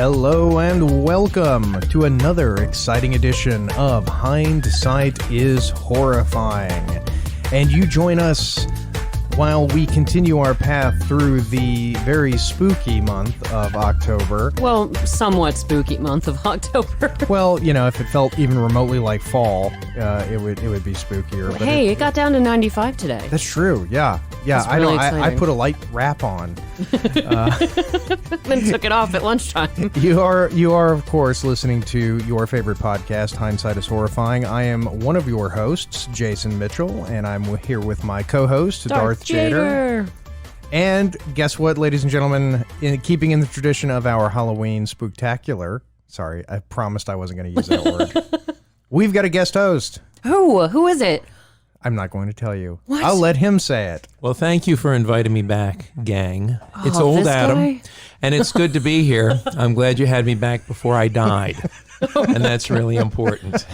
Hello and welcome to another exciting edition of Hindsight is Horrifying. And you join us while we continue our path through the very spooky month of October. Well, somewhat spooky month of October. Well, you know, if it felt even remotely like fall, it would be spookier. But hey, it got down to 95 today. That's true, yeah. Yeah, That's really I put a light wrap on. Then took it off at lunchtime. You are, of course, listening to your favorite podcast, Hindsight is Horrifying. I am one of your hosts, Jason Mitchell, and I'm here with my co-host, Darth Jader. And guess what, ladies and gentlemen? Keeping in the tradition of our Halloween spooktacular, sorry, I promised I wasn't going to use that word. We've got a guest host. Who is it? I'm not going to tell you. What? I'll let him say it. Well, thank you for inviting me back, gang. It's old Adam, guy? and it's good to be here. I'm glad you had me back before I died, and that's really important.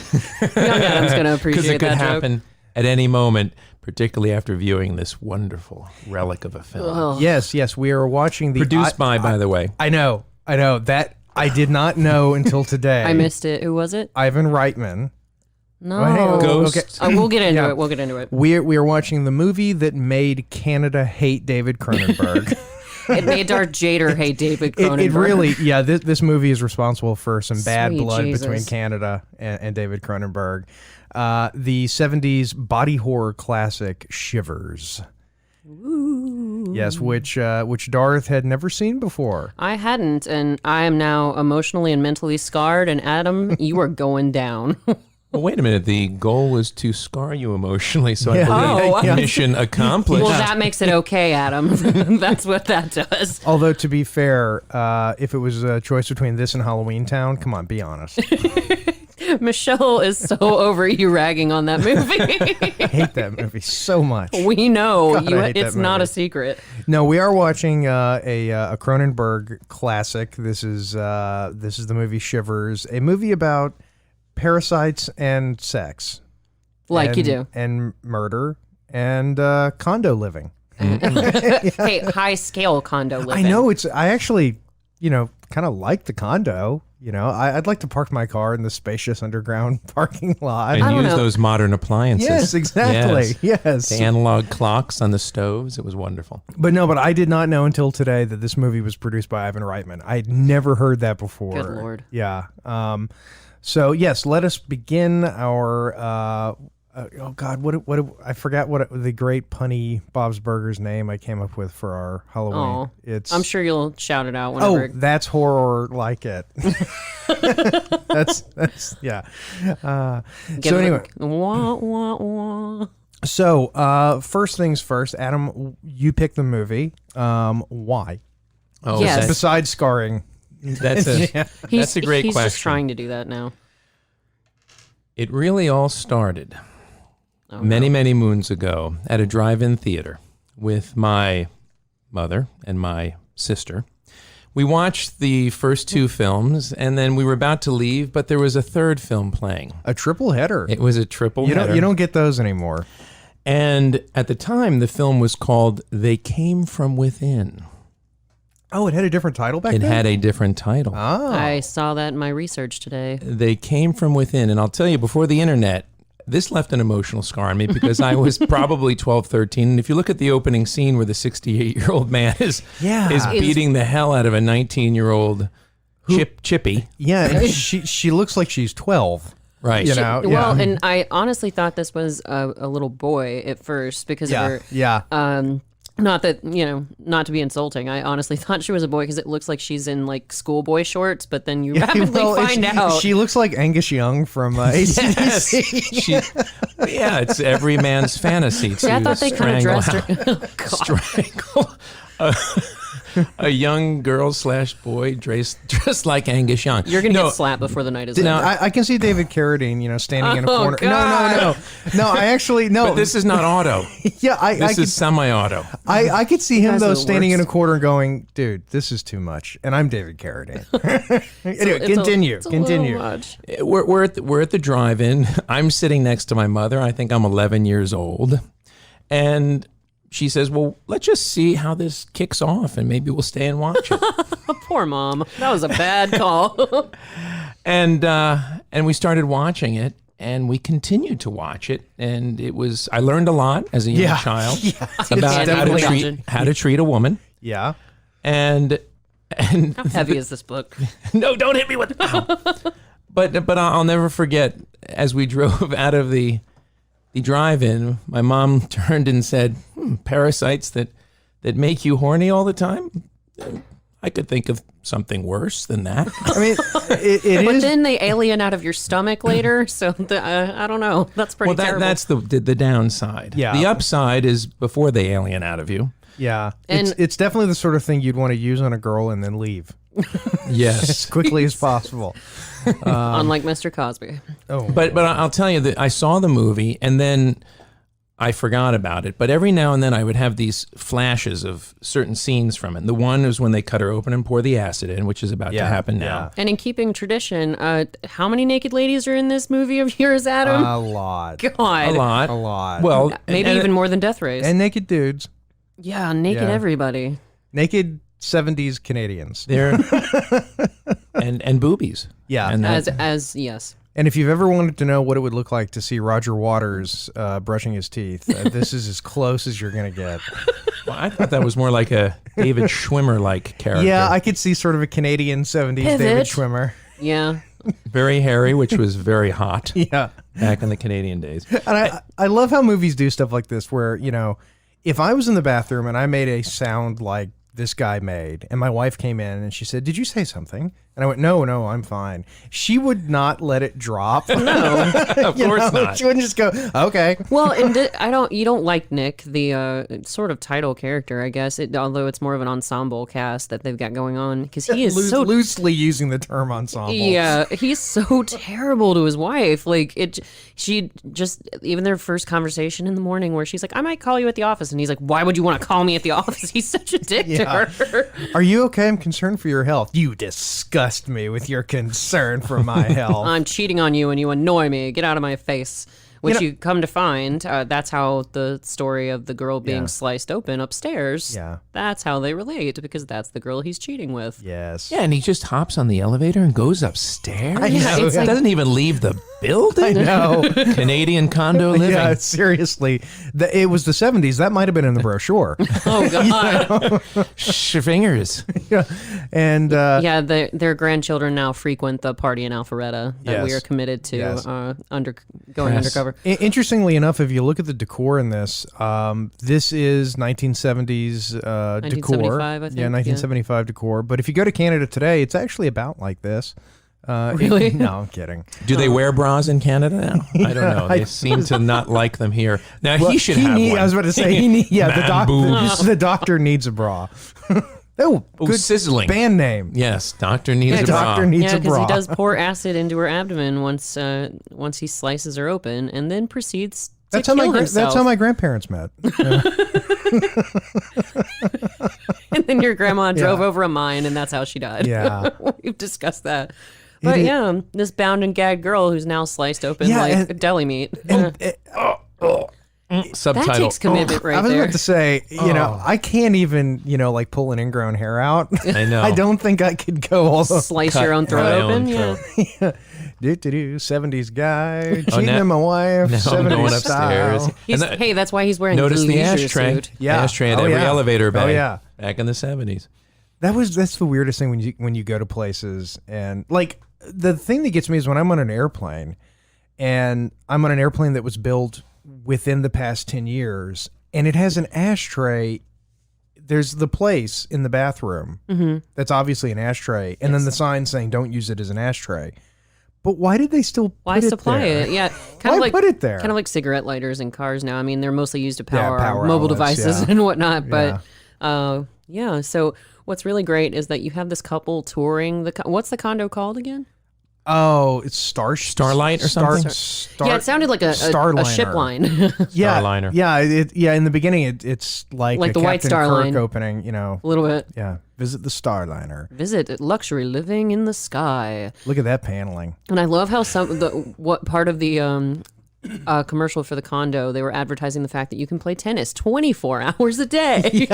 Young Adam's going to appreciate Because it could that happen at any moment, particularly after viewing this wonderful relic of a film. Oh. Yes, we are watching the... Produced by the way. I know. That I did not know until today. I missed it. Who was it? Ivan Reitman. No. Oh, Ghost. okay. Oh, we'll get into Yeah. it. We'll get into it. We are watching the movie that made Canada hate David Cronenberg. It made Darth Jader hate David Cronenberg. It really, yeah, this movie is responsible for some bad Sweet blood Jesus. between Canada and David Cronenberg. The 70s body horror classic Shivers. Ooh. Yes, which Darth had never seen before. I hadn't, and I am now emotionally and mentally scarred, and Adam, you are going down. Well, wait a minute. The goal was to scar you emotionally, so Yeah. I believe Oh. mission accomplished. Well, that makes it okay, Adam. That's what that does. Although, to be fair, if it was a choice between this and Halloween Town, come on, be honest. Michelle is so over you ragging on that movie. I hate that movie so much. We know. God, I hate that It's not movie. a secret. No, we are watching a Cronenberg classic. This is the movie Shivers, a movie about parasites and sex, Like you do. and murder and condo living. Hey, high scale condo living. I know I actually, kind of like the condo. I'd like to park my car in the spacious underground parking lot. And don't use know. those modern appliances. Yes, exactly. Yes. The analog clocks on the stoves. It was wonderful. But I did not know until today that this movie was produced by Ivan Reitman. I had never heard that before. Good Lord. Yeah. So yes, let us begin our. Oh God, what I forgot what the great punny Bob's Burgers name I came up with for our Halloween. Oh, I'm sure you'll shout it out whenever. That's horror like it. that's yeah. So anyway, Wah, wah, wah. so first things first, Adam, you picked the movie. Why? Oh, Yes. Besides scarring. that's a great He's question. just trying to do that now. It really all started Oh, many moons ago at a drive-in theater with my mother and my sister. We watched the first two films, and then we were about to leave, but there was a third film playing. A triple header. It was a triple header. You don't get those anymore. And at the time, the film was called They Came From Within. Oh, it had a different title back It then? had a different title. Oh. I saw that in my research today. They Came From Within. And I'll tell you, before the internet, this left an emotional scar on me because I was probably 12, 13. And if you look at the opening scene where the 68-year-old man is beating the hell out of a 19-year-old Chippy. Yeah, and she looks like she's 12. Right. Well, and I honestly thought this was a little boy at first because of her. Yeah. Not that, not to be insulting. I honestly thought she was a boy because it looks like she's in like schoolboy shorts, but then you rapidly find out. She looks like Angus Young from ACDC. It's every man's fantasy to I thought they kind of dressed her. strangle a young girl / boy dressed like Angus Young. You're going to get slapped before the night is Now, over. I can see David Carradine, standing in a corner. God. No. I actually no. But this is not auto. Yeah, This is semi-auto. I could see him Guys though are the standing in a worst. corner going, dude, this is too much, and I'm David Carradine. Anyway, It's continue. a little much. We're at the drive-in. I'm sitting next to my mother. I think I'm 11 years old, and she says, well, let's just see how this kicks off and maybe we'll stay and watch it. Poor mom. That was a bad call. And we started watching it, and we continued to watch it. And I learned a lot as a young child about how to treat a woman. Yeah. And how heavy is this book? No, don't hit me with it. But I'll never forget, as we drove out of the drive-in, my mom turned and said, parasites that make you horny all the time? I could think of something worse than that. I mean, it but is. then they alien out of your stomach later, so I don't know. That's pretty terrible. That's the downside. Yeah. The upside is before they alien out of you. Yeah. It's definitely the sort of thing you'd want to use on a girl and then leave. Yes. As quickly as possible. Unlike Mr. Cosby. Oh, But I'll tell you that I saw the movie and then I forgot about it. But every now and then I would have these flashes of certain scenes from it. And the one is when they cut her open and pour the acid in, which is about to happen now. And in keeping tradition, how many naked ladies are in this movie of yours, Adam? a lot. God. A lot. Well, Well, maybe even more than Death Race. and naked dudes. Yeah, naked everybody. Naked 70s Canadians. There and boobies. Yeah. And that, As yes. And if you've ever wanted to know what it would look like to see Roger Waters brushing his teeth, this is as close as you're going to get. well, I thought that was more like a David Schwimmer-like character. Yeah, I could see sort of a Canadian 70s Pivot. David Schwimmer. Yeah. Very hairy, which was very hot Yeah. back in the Canadian days. And I love how movies do stuff like this where, if I was in the bathroom and I made a sound like this guy made, and my wife came in and she said, "Did you say something?" And I went, No, I'm fine. She would not let it drop. No. Of course not. She wouldn't just go, okay. Well, and you don't like Nick, the sort of title character, I guess, although it's more of an ensemble cast that they've got going on, because he is so loosely using the term ensemble. Yeah, he's so terrible to his wife. She just, even their first conversation in the morning where she's like, "I might call you at the office," and he's like, "Why would you want to call me at the office?" He's such a dick to her. Are you okay? I'm concerned for your health. You disgust me with your concern for my health. I'm cheating on you and you annoy me. Get out of my face. Which you come to find, that's how the story of the girl being sliced open upstairs, that's how they relate, because that's the girl he's cheating with. Yes. Yeah, and he just hops on the elevator and goes upstairs. I know. It doesn't even leave the building. I know. Canadian condo living. Yeah, seriously. It was the 70s. That might have been in the brochure. Oh, God. Fingers. Yeah. And their grandchildren now frequent the party in Alpharetta that we are committed to going undercover. Interestingly enough, if you look at the decor in this, this is 1970s decor. 1975, I think. Yeah, 1975 decor. But if you go to Canada today, it's actually about like this. Really? No, I'm kidding. Do they wear bras in Canada now? I don't know. They seem to not like them here. Now, he should have one. I was about to say, the doctor needs a bra. Oh, good sizzling band name. Yes, doctor needs a bra. Doctor needs a because bra. he does pour acid into her abdomen once he slices her open, and then proceeds to kill himself. That's how my grandparents met. And then your grandma drove over a mine, and that's how she died. Yeah. We've discussed that. But this bound and gagged girl who's now sliced open like deli meat. Subtitle. That takes commitment right there. I was about to say, I can't even, like pull an ingrown hair out. I know. I don't think I could go all slice your own throat open. Yeah. 70s guy, cheating on my wife, 70s going style. upstairs. That's why he's wearing Notice the the leisure ashtray. suit. Yeah. Ashtray at every elevator bay. Oh, yeah. Back in the 70s. That's the weirdest thing when you go to places, and like the thing that gets me is when I'm on an airplane, and I'm on an airplane that was built within the past 10 years, and it has an ashtray. There's the place in the bathroom that's obviously an ashtray, and then the sign saying don't use it as an ashtray. But why did they still put supply it there? it? Yeah, Why put it there? Kind of like cigarette lighters in cars now. I mean, they're mostly used to power outlets, mobile devices and whatnot. But Yeah. So what's really great is that you have this couple touring what's the condo called again? Oh, it's Starlight or something? Yeah, it sounded like a ship line. Starliner. Yeah, in the beginning, it's like the a White Captain Star Kirk Line. opening, A little bit. Yeah, visit the Starliner. Visit luxury living in the sky. Look at that paneling. And I love how what part of the commercial for the condo, they were advertising the fact that you can play tennis 24 hours a day.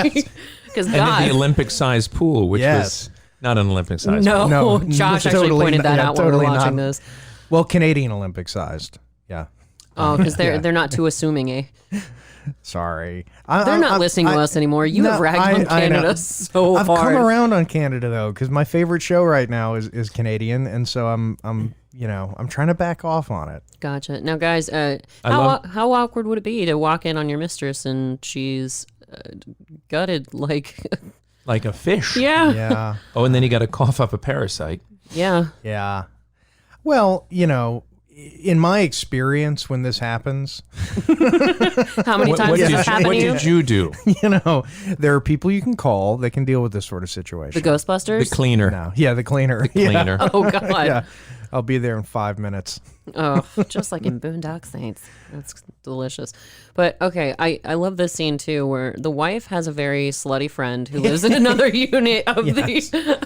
Because And then the Olympic-sized pool, which Yes. was not an Olympic-sized pool. no, Josh actually totally pointed that out when we were watching this. Well, Canadian Olympic sized. Yeah. Oh, because they're not too assuming, eh? Sorry. They're not listening to us anymore. You have ragged on Canada so I've hard. come around on Canada though, because my favorite show right now is Canadian, and so I'm trying to back off on it. Gotcha. Now, guys, how awkward would it be to walk in on your mistress and she's gutted like Like a fish. yeah. Yeah. Oh, and then you got to cough up a parasite. Yeah. Yeah. Well, in my experience, when this happens, How many times does this happen what to you? did you do? there are people you can call that can deal with this sort of situation. The Ghostbusters? The cleaner. No. Yeah, the cleaner. The cleaner. Oh, God. Yeah. I'll be there in 5 minutes. Oh, just like in Boondock Saints. That's delicious. But okay, I love this scene too, where the wife has a very slutty friend who lives in another unit of the.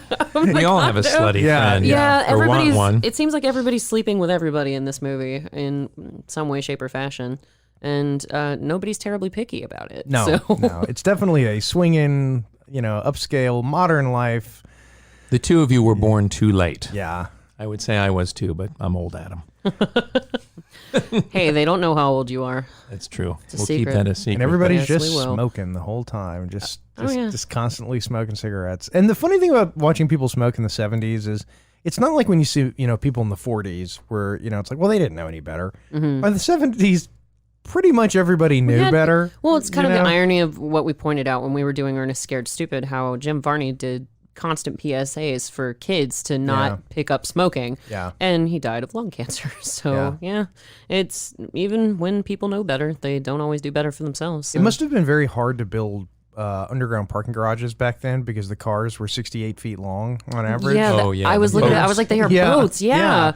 We all have a slutty Yeah, friend. Yeah, Or want everybody's. one. It seems like everybody's sleeping with everybody in this movie in some way, shape, or fashion, and nobody's terribly picky about it. No, so. no. It's definitely a swinging, upscale, modern life. The two of you were born too late. Yeah. I would say I was too, but I'm old Adam. Hey, they don't know how old you are. That's true. a We'll secret. keep that a secret. And everybody's Yes, we just will. smoking the whole time, just yeah. just constantly smoking cigarettes. And the funny thing about watching people smoke in the 70s is it's not like when you see, people in the 40s where, it's like, well, they didn't know any better. By the 70s, pretty much everybody knew better. Well, it's kind of you the know? irony of what we pointed out when we were doing Ernest Scared Stupid, how Jim Varney did constant PSAs for kids to not pick up smoking. Yeah. And he died of lung cancer. So, yeah, it's even when people know better, they don't always do better for themselves. So. It must have been very hard to build underground parking garages back then because the cars were 68 feet long on average. Yeah, Oh, yeah, I was the looking at boats. I was like, they are Yeah, boats. Yeah. yeah.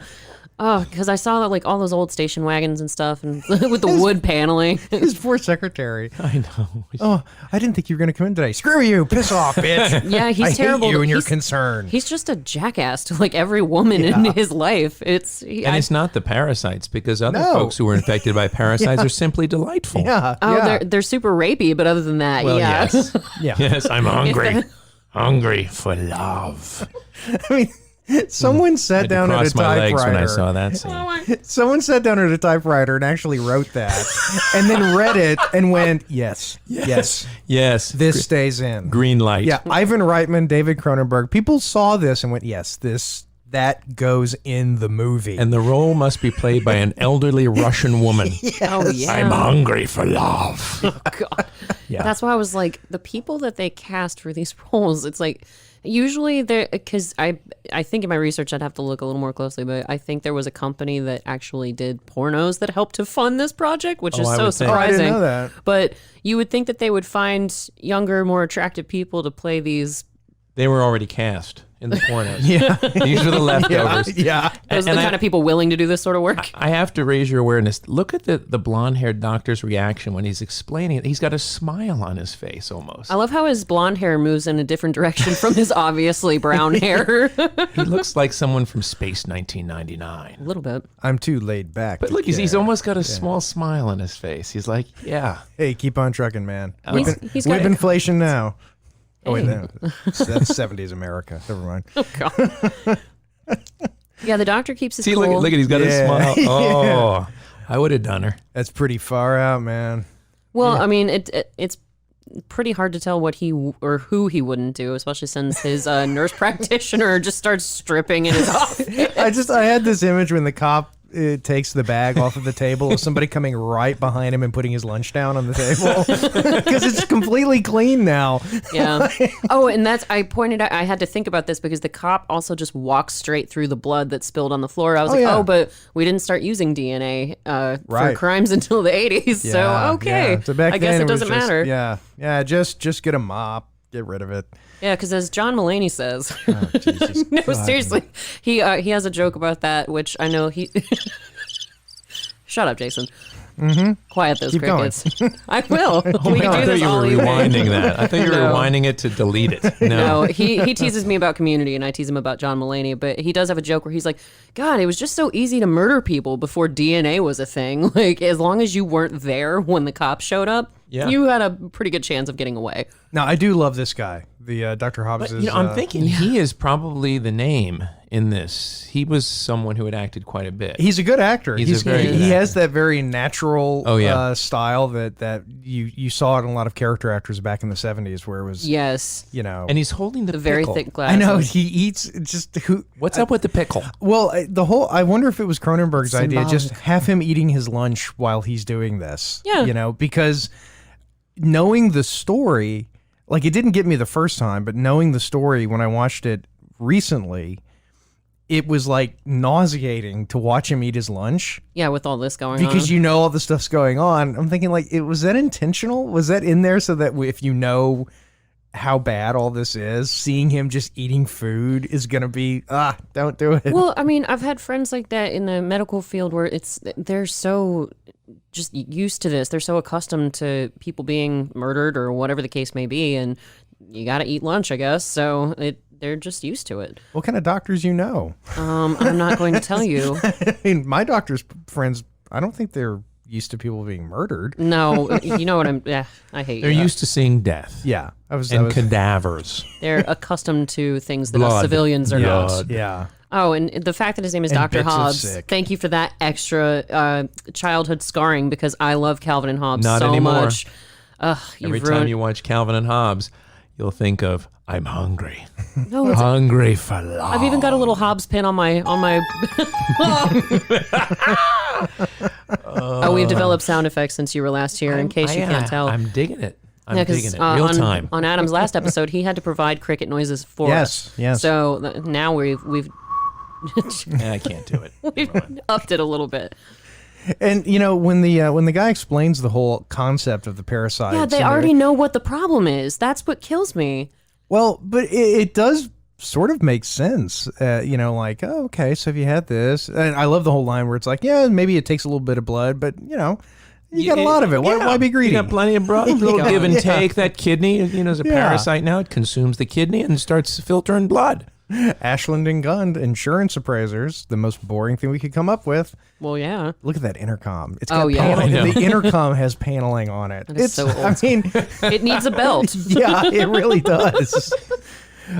Oh, because I saw like all those old station wagons and stuff, and with the wood paneling. His poor secretary. I know. Oh, I didn't think you were going to come in today. Screw you. Piss off, bitch. Yeah, he's I terrible. hate you and your He's- concern. He's just a jackass to like every woman in his life. And it's not the parasites, because other No. folks who were infected by parasites are simply delightful. Yeah. Oh, yeah. they're super rapey, but other than that, Well, yeah. yes. Yeah. Yes, I'm hungry. Hungry for love. I mean, someone sat down at a Crossed my legs when I typewriter. saw that scene. Someone sat down at a typewriter and actually wrote that, and then read it and went, "Yes, yes, Yes. this stays in." Green light. Yeah, Ivan Reitman, David Cronenberg. People saw this and went, "Yes, that goes in the movie." And the role must be played by an elderly Russian woman. Oh yeah. I'm hungry for love. God. Yeah. That's why I was like, the people that they cast for these roles, it's like usually they're, because I think in my research I'd have to look a little more closely, but I think there was a company that actually did pornos that helped to fund this project, which is I so would think. Oh, I surprising. didn't know that. But you would think that they would find younger, more attractive people to play these. They were already cast in the pornos. Yeah, These were the leftovers. yeah. Those are And the I- kind of people willing to do this sort of work. I have to raise your awareness. Look at the blonde-haired doctor's reaction when he's explaining it. He's got a smile on his face almost. I love how his blonde hair moves in a different direction from his obviously brown hair. He looks like someone from Space 1999. A little bit. I'm too laid back. But to look, he's care. almost got a small smile on his face. He's like, yeah. Hey, keep on trucking, man. He's got- With inflation now. Oh wait, Hey. no, that's 70s America. Never mind. Yeah, the doctor keeps his See, cool. look at he's got a Yeah. smile. Oh, I would have done her. That's pretty far out, man. Well, I mean, it's pretty hard to tell what he or who he wouldn't do, especially since his nurse practitioner just starts stripping in his office. I had this image when the cop takes the bag off of the table of somebody coming right behind him and putting his lunch down on the table because it's completely clean now. Yeah. Oh, and I pointed out, I had to think about this because the cop also just walks straight through the blood that spilled on the floor. I was like, yeah. oh, but we didn't start using DNA for Right. crimes until the 80s. So, okay. Yeah. So back I guess then it was doesn't just- matter. Yeah. Just get a mop, get rid of it. Yeah, because as John Mulaney says, Oh, Jesus. no, God. seriously, he has a joke about that, which I know he. Shut up, Jason. Quiet those Keep crickets. I will. We I can do thought this you all were evening. rewinding that. I thought you were No. rewinding it to delete it. No, he teases me about Community, and I tease him about John Mulaney. But he does have a joke where he's like, "God, it was just so easy to murder people before DNA was a thing. Like, as long as you weren't there when the cops showed up, you had a pretty good chance of getting away." Now, I do love this guy. The Dr. Hobbs But, is... I'm thinking he is probably the name in this. He was someone who had acted quite a bit. He's a good actor. He's a very good He actor. has that very natural style that you saw in a lot of character actors back in the 70s where it was, Yes. you know... And he's holding the Very pickle. thick glasses. I know, he eats just... What's up with the pickle? Well, I wonder if it was Cronenberg's idea, Symbolic. just have him eating his lunch while he's doing this. Yeah. You know, because knowing the story, like it didn't get me the first time, but knowing the story when I watched it recently, it was like nauseating to watch him eat his lunch Yeah, with all this going on. because you know all the stuff's going on. I'm thinking like, was that intentional? Was that in there so that if you know how bad all this is, seeing him just eating food is going to be, don't do it. Well, I mean, I've had friends like that in the medical field where they're so just used to this. They're so accustomed to people being murdered or whatever the case may be, and you got to eat lunch, I guess. So they're just used to it. What kind of doctors you know? I'm not going to tell you. I mean, my doctor's friends, I don't think they're used to people being murdered. No, you know what I hate They're you. used to seeing death Yeah. and cadavers. They're accustomed to things that Blood. us civilians are not. Blood. Yeah. Oh, and the fact that his name is And Dr. bits of Hobbs, sick. thank you for that extra childhood scarring because I love Calvin and Hobbes Not so anymore. much. Every time you watch Calvin and Hobbes, you'll think of, I'm hungry. No, it's Hungry for love. I've even got a little Hobbs pin on my Oh, we've developed sound effects since you were last here, in case you can't tell. I'm digging it. I'm Yeah, 'cause, digging it. Real time. On Adam's last episode, he had to provide cricket noises for us. Yes. So now we've I can't do it. we've upped it a little bit. And you know, when the guy explains the whole concept of the parasites, Yeah, they already know what the problem is. That's what kills me. Well, but it does sort of make sense. You know, like, oh, okay, so if you had this, and I love the whole line where it's like, yeah, maybe it takes a little bit of blood, but you know, you got a lot of it. Why be greedy? You got plenty of blood. A little give and take. That kidney, you know, is a parasite now. It consumes the kidney and starts filtering blood. Ashland and Gund, insurance appraisers, the most boring thing we could come up with. Well, yeah. Look at that intercom. It's got Oh, yeah. panel- I know. The intercom has paneling on it. is so old. I mean, It needs a belt. yeah, it really does.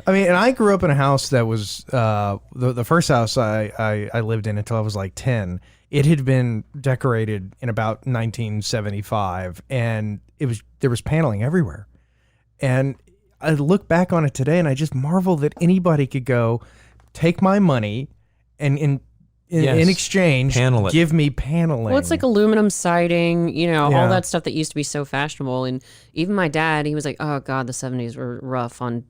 I mean, and I grew up in a house that was the first house I lived in until I was like 10. It had been decorated in about 1975, and there was paneling everywhere. And I look back on it today, and I just marvel that anybody could go take my money and in exchange Panel it. give me paneling. Well, it's like aluminum siding, you know, Yeah. all that stuff that used to be so fashionable. And even my dad, he was like, "Oh God, the '70s were rough on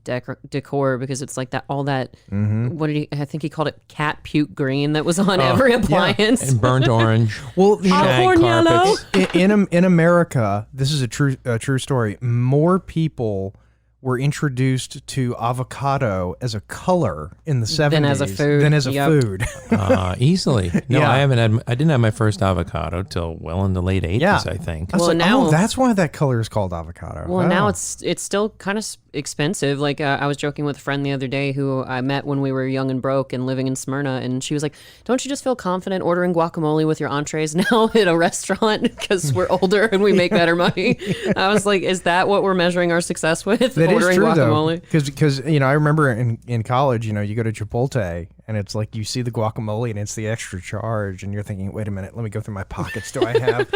decor because it's like that, all that. What did I think he called it, cat puke green that was on every appliance. And burnt orange. well, you know, shag Popcorn yellow. carpets. in America, this is a true story. More people were introduced to avocado as a color in the 70s Than as a food. Than as a Yep. food. Easily. No, Yeah. I didn't have my first avocado till well in the late 80s, Yeah. I think. I was Well, like, now- oh, that's why that color is called avocado. Well, Oh. now it's still kind of expensive. Like I was joking with a friend the other day who I met when we were young and broke and living in Smyrna, and she was like, "Don't you just feel confident ordering guacamole with your entrees now at a restaurant because we're older and we make better money?" I was like, "Is that what we're measuring our success with? That is ordering true guacamole?" though, because you know I remember in college, you know, you go to Chipotle and it's like you see the guacamole and it's the extra charge, and you're thinking, wait a minute, let me go through my pockets. Do I have?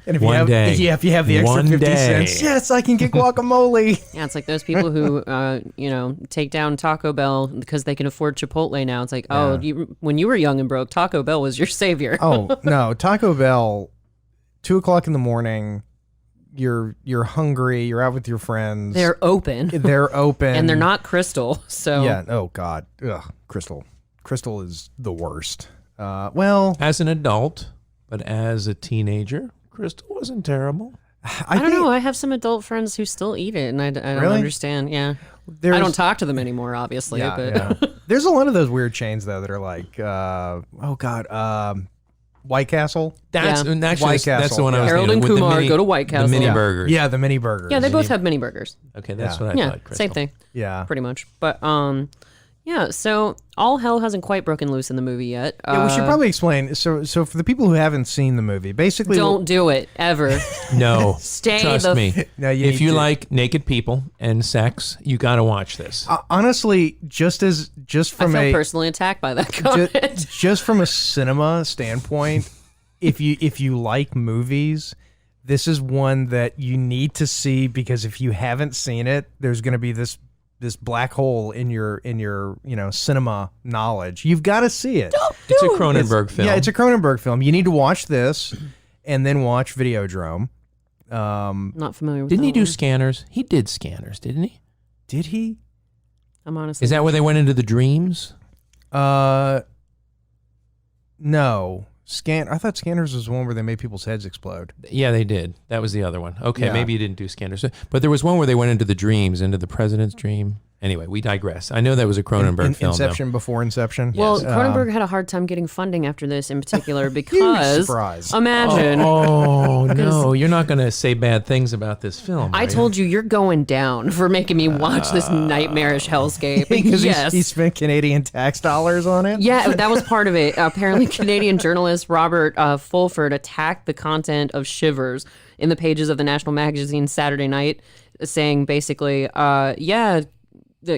And if One you have, day. if you have the extra One 50 day. cents, yes, I can get guacamole. Yeah, it's like those people who, you know, take down Taco Bell because they can afford Chipotle now. It's like, oh, when you were young and broke, Taco Bell was your savior. Oh no, Taco Bell, 2:00 in the morning. You're hungry. You're out with your friends. They're open. They're open, And they're not Crystal, so Yeah. Oh God. Ugh. Crystal. Crystal is the worst. Well, As an adult, but as a teenager, Crystal wasn't terrible. I don't know. I have some adult friends who still eat it, and I don't Really? understand. Yeah, I there's- don't talk to them anymore, obviously. Yeah, but yeah. There's a lot of those weird chains though that are like, oh God, White Castle. That's Yeah. actually White that's the one I was Harold thinking and of, with Kumar go to White Castle. The mini Yeah. burgers. Yeah, the mini burgers. Yeah, they both have mini burgers. Okay, that's Yeah. what I Yeah, thought. Crystal. same thing. Yeah. Pretty much. But yeah, so all hell hasn't quite broken loose in the movie yet. Yeah, we should probably explain. So for the people who haven't seen the movie, basically, Don't do it ever. No, Stay trust the me. No, you if need you to. like naked people and sex, you got to watch this. honestly, just I from feel a personally attacked by that comment. just from a cinema standpoint, if you like movies, this is one that you need to see, because if you haven't seen it, there's going to be this black hole in your cinema knowledge. You've got to see it. It's a Cronenberg film. Yeah, it's a Cronenberg film. You need to watch this and then watch Videodrome. Not familiar with Didn't he that do one. Scanners? He did Scanners, didn't he? Did he? I'm honestly. Is that where they went into the dreams? No. I thought Scanners was the one where they made people's heads explode. Yeah, they did. That was the other one. Okay, Yeah. maybe you didn't do Scanners. But there was one where they went into the dreams, into the president's dream. Anyway, we digress. I know that was a Cronenberg film. Inception before Inception. Well, Yes. Cronenberg had a hard time getting funding after this, in particular, because surprise. imagine. Oh, no. You're not going to say bad things about this film. I told you you're going down for making me watch this nightmarish hellscape. Because Yes. he spent Canadian tax dollars on it. Yeah, that was part of it. Apparently, Canadian journalist Robert Fulford attacked the content of Shivers in the pages of the national magazine Saturday Night, saying basically,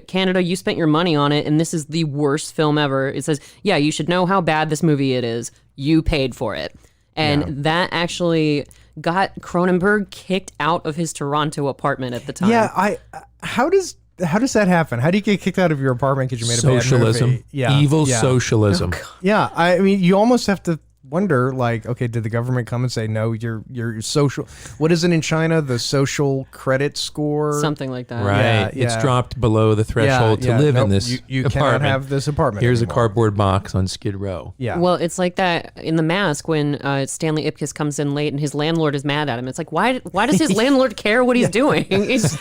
Canada, you spent your money on it, and this is the worst film ever. It says, yeah, you should know how bad this movie it is. You paid for it. And that actually got Cronenberg kicked out of his Toronto apartment at the time. Yeah, how does that happen? How do you get kicked out of your apartment because you made a bad Socialism. movie? Yeah, Evil yeah. socialism. Yeah, I mean, you almost have to wonder, like, okay, did the government come and say, no, your social, what is it in China, the social credit score? Something like that. Right. Yeah, It's yeah. dropped below the threshold to live Nope, in this you apartment. cannot have this apartment Here's anymore. a cardboard box on Skid Row. Yeah. Well, it's like that in The Mask when Stanley Ipkiss comes in late and his landlord is mad at him. It's like, why does his landlord care what he's doing? He's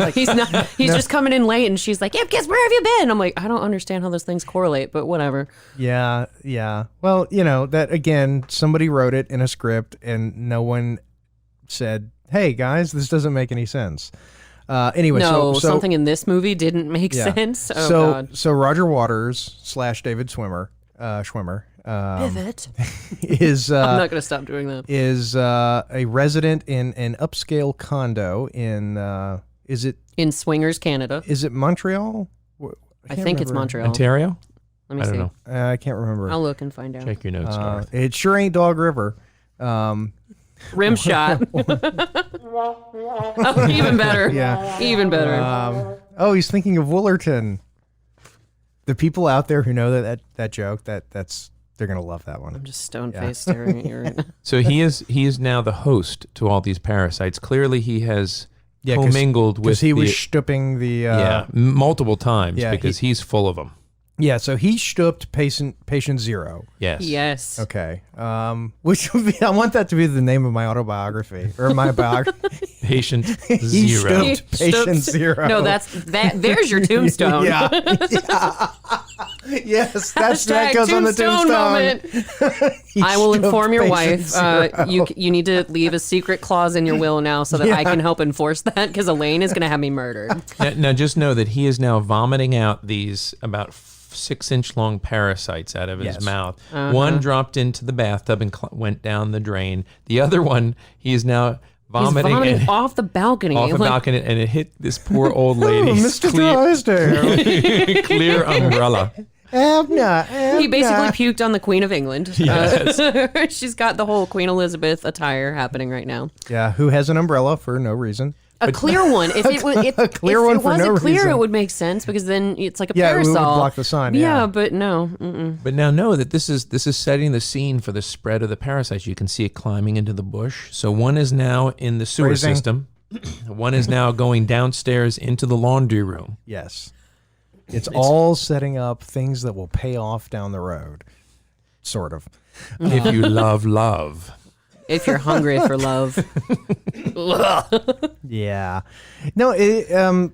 just coming in late, and she's like, Ipkiss, where have you been? I'm like, I don't understand how those things correlate, but whatever. Yeah. Well, that again, somebody wrote it in a script and no one said, hey guys, this doesn't make any sense. Anyway, No, so something in this movie didn't make yeah. sense. Oh, God. So Roger Waters / David Schwimmer Pivot. is I'm not going to stop doing that. is a resident in an upscale condo in In Swingers, Canada. is it Montreal? I think it's Montreal. Ontario? Let me I see. don't know. I can't remember. I'll look and find out. Check your notes, Garth. It sure ain't Dog River. Rim shot. Oh, even better. Yeah. Even better. He's thinking of Woolerton. The people out there who know that joke, that's they're gonna love that one. I'm just stone-faced staring at you right now. So he is now the host to all these parasites. Clearly he has Yeah, commingled with because he was the, schtupping the multiple times yeah, because he's full of them. yeah. So he schtupped patient zero. Yes. Yes. Okay. Which would be, I want that to be the name of my autobiography or my biography. Patient He zero. schtupped patient zero. No, there's your tombstone. Yeah. Yes, that Hashtag goes on the tombstone tombstone. moment. He I will schtupped inform your patient wife. zero. You need to leave a secret clause in your will now so that I can help enforce that, because Elaine is going to have me murdered. Now just know that he is now vomiting out these about 6-inch long parasites out of his Yes. mouth. One dropped into the bathtub and went down the drain. The other one, he is now vomiting, He's vomiting and- off the balcony. off the Like, balcony, and it hit this poor old Oh, lady's Mr. Drysdale. clear umbrella. Abner. He basically puked on the Queen of England. Yes. She's got the whole Queen Elizabeth attire happening right now. Yeah, who has an umbrella for no reason. A clear one. If it was clear one for no clear, reason. it would make sense because then it's like a Yeah, it would parasol. block the sun, yeah. but no. Mm-mm. But now know that this is setting the scene for the spread of the parasites. You can see it climbing into the bush. So one is now in the sewer Phrasing. system. One is now going downstairs into the laundry room. Yes. It's all setting up things that will pay off down the road. Sort of. If you love. If you're hungry for love. Yeah. No,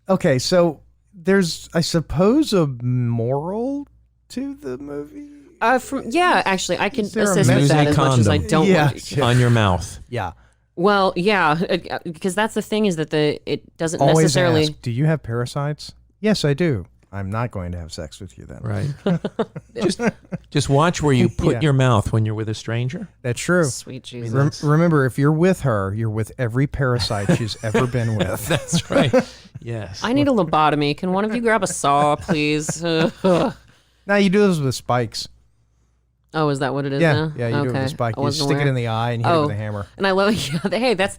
okay, so there's, I suppose, a moral to the movie. Actually, I can there a assist with that as much as I condom? don't Yeah. want to. On your mouth. Yeah. Well, yeah, because that's the thing is that it doesn't Always necessarily. ask, do you have parasites? Yes, I do. I'm not going to have sex with you then. Right. just watch where you put your mouth when you're with a stranger. That's true. Sweet Jesus. Remember, if you're with her, you're with every parasite she's ever been with. That's right. Yes. I need a lobotomy. Can one of you grab a saw, please? Now you do this with spikes. Oh, is that what it is Yeah, now? yeah, you do it with a spike. I You wasn't stick it aware. in the eye and you hit it with a hammer. And I love, hey, that's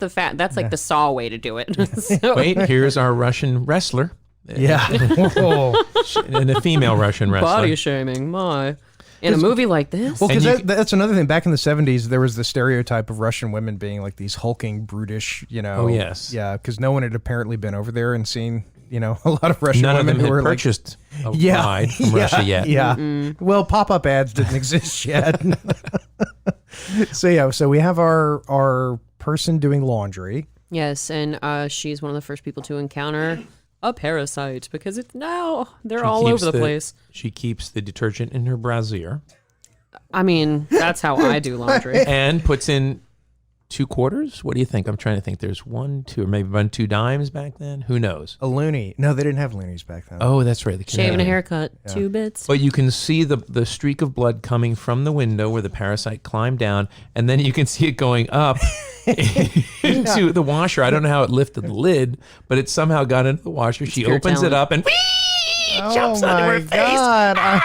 like the saw way to do it. So- Wait, here's our Russian wrestler. Yeah. Oh. And a female Russian wrestler. Body shaming, my. In a movie like this? Well, because And that's another thing. Back in the 70s, there was the stereotype of Russian women being like these hulking, brutish, Oh, yes. Yeah, because no one had apparently been over there and seen, a lot of Russian None of women them who had were purchased a yeah, ride from Russia yet. Yeah. Well, pop-up ads didn't exist yet. So we have our person doing laundry. Yes, and she's one of the first people to encounter a parasite because they're all keeps over the place. She keeps the detergent in her brassiere I mean, that's how I do laundry. and puts in 2 quarters. What do you think? I'm trying to think. There's 1, 2, or maybe 2 dimes back then. Who knows? A loony. No, they didn't have loonies back then. Oh, that's right. The Shaving a Canadian. haircut, 2 bits. But you can see the streak of blood coming from the window where the parasite climbed down, and then you can see it going up into the washer. I don't know how it lifted the lid, but it somehow got into the washer. She pure opens it talent. up and jumps onto her face. God.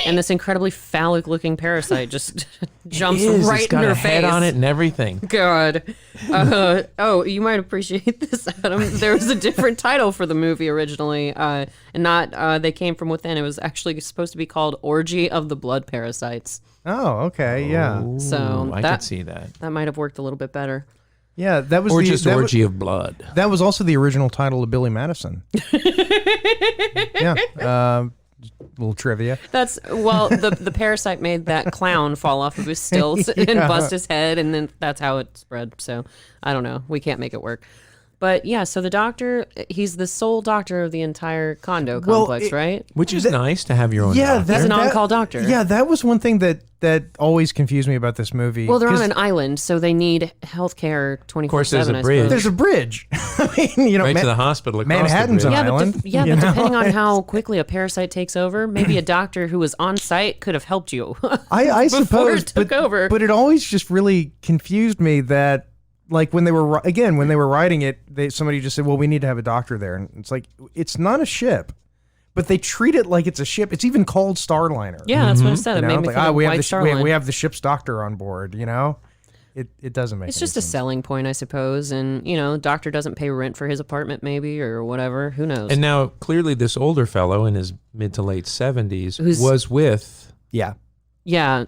And this incredibly phallic-looking parasite just jumps It's right got in her a head face. on it and everything. God. You might appreciate this, Adam. There was a different title for the movie originally, and not They Came From Within. It was actually supposed to be called Orgy of the Blood Parasites. Oh, okay, yeah. So I that- could see that. That might have worked a little bit better. Yeah, that was Or the just that orgy of blood. that was also the original title of Billy Madison. Yeah. Little trivia. The parasite made that clown fall off of his stilts and bust his head, and then that's how it spread. So I don't know. We can't make it work. But yeah, so the doctor, he's the sole doctor of the entire condo complex, right? Which is nice to have your own Yeah, doctor. He's an on-call doctor. Yeah, that was one thing that always confused me about this movie. Well, they're on 'cause an island, so they need healthcare 24/7. Of course, there's a I bridge. suppose. There's a bridge. I mean, Right to the hospital across Manhattan's the an bridge. island. But you know? depending on how quickly a parasite takes over, maybe a doctor who was on site could have helped you. I before suppose, it took over. But it always just really confused me that, like, when they were writing it, somebody just said, "Well, we need to have a doctor there," and it's like, it's not a ship, but they treat it like it's a ship. It's even called Starliner. Yeah, that's what I said. It You know? made me Like, think of we White have Star we Line. have the ship's doctor on board. It doesn't make. It's any just a sense. selling point, I suppose. And, doctor doesn't pay rent for his apartment, maybe, or whatever. Who knows? And now, clearly, this older fellow in his mid to late 70s was with Yeah. yeah.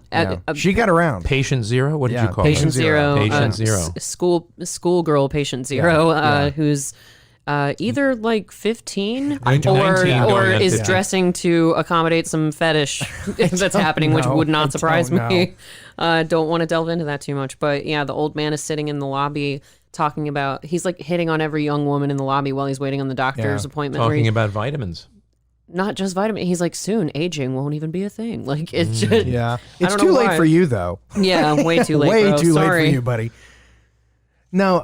She got around. Patient Zero. What did Yeah, you call Patient it? Zero. Patient Zero. Schoolgirl Patient Zero, Yeah. Who's either like 15 19 or going on is 15. dressing to accommodate some fetish that's happening, which know. would I not surprise don't me. Don't want to delve into that too much. But yeah, the old man is sitting in the lobby talking about, he's like hitting on every young woman in the lobby while he's waiting on the doctor's appointment. where Talking he- about vitamins. not just vitamin. He's like, soon aging won't even be a thing. Like it's just, Yeah. I It's don't too know late why. for you, though. Yeah, way too late. Way bro. too Sorry. late for you, buddy. No,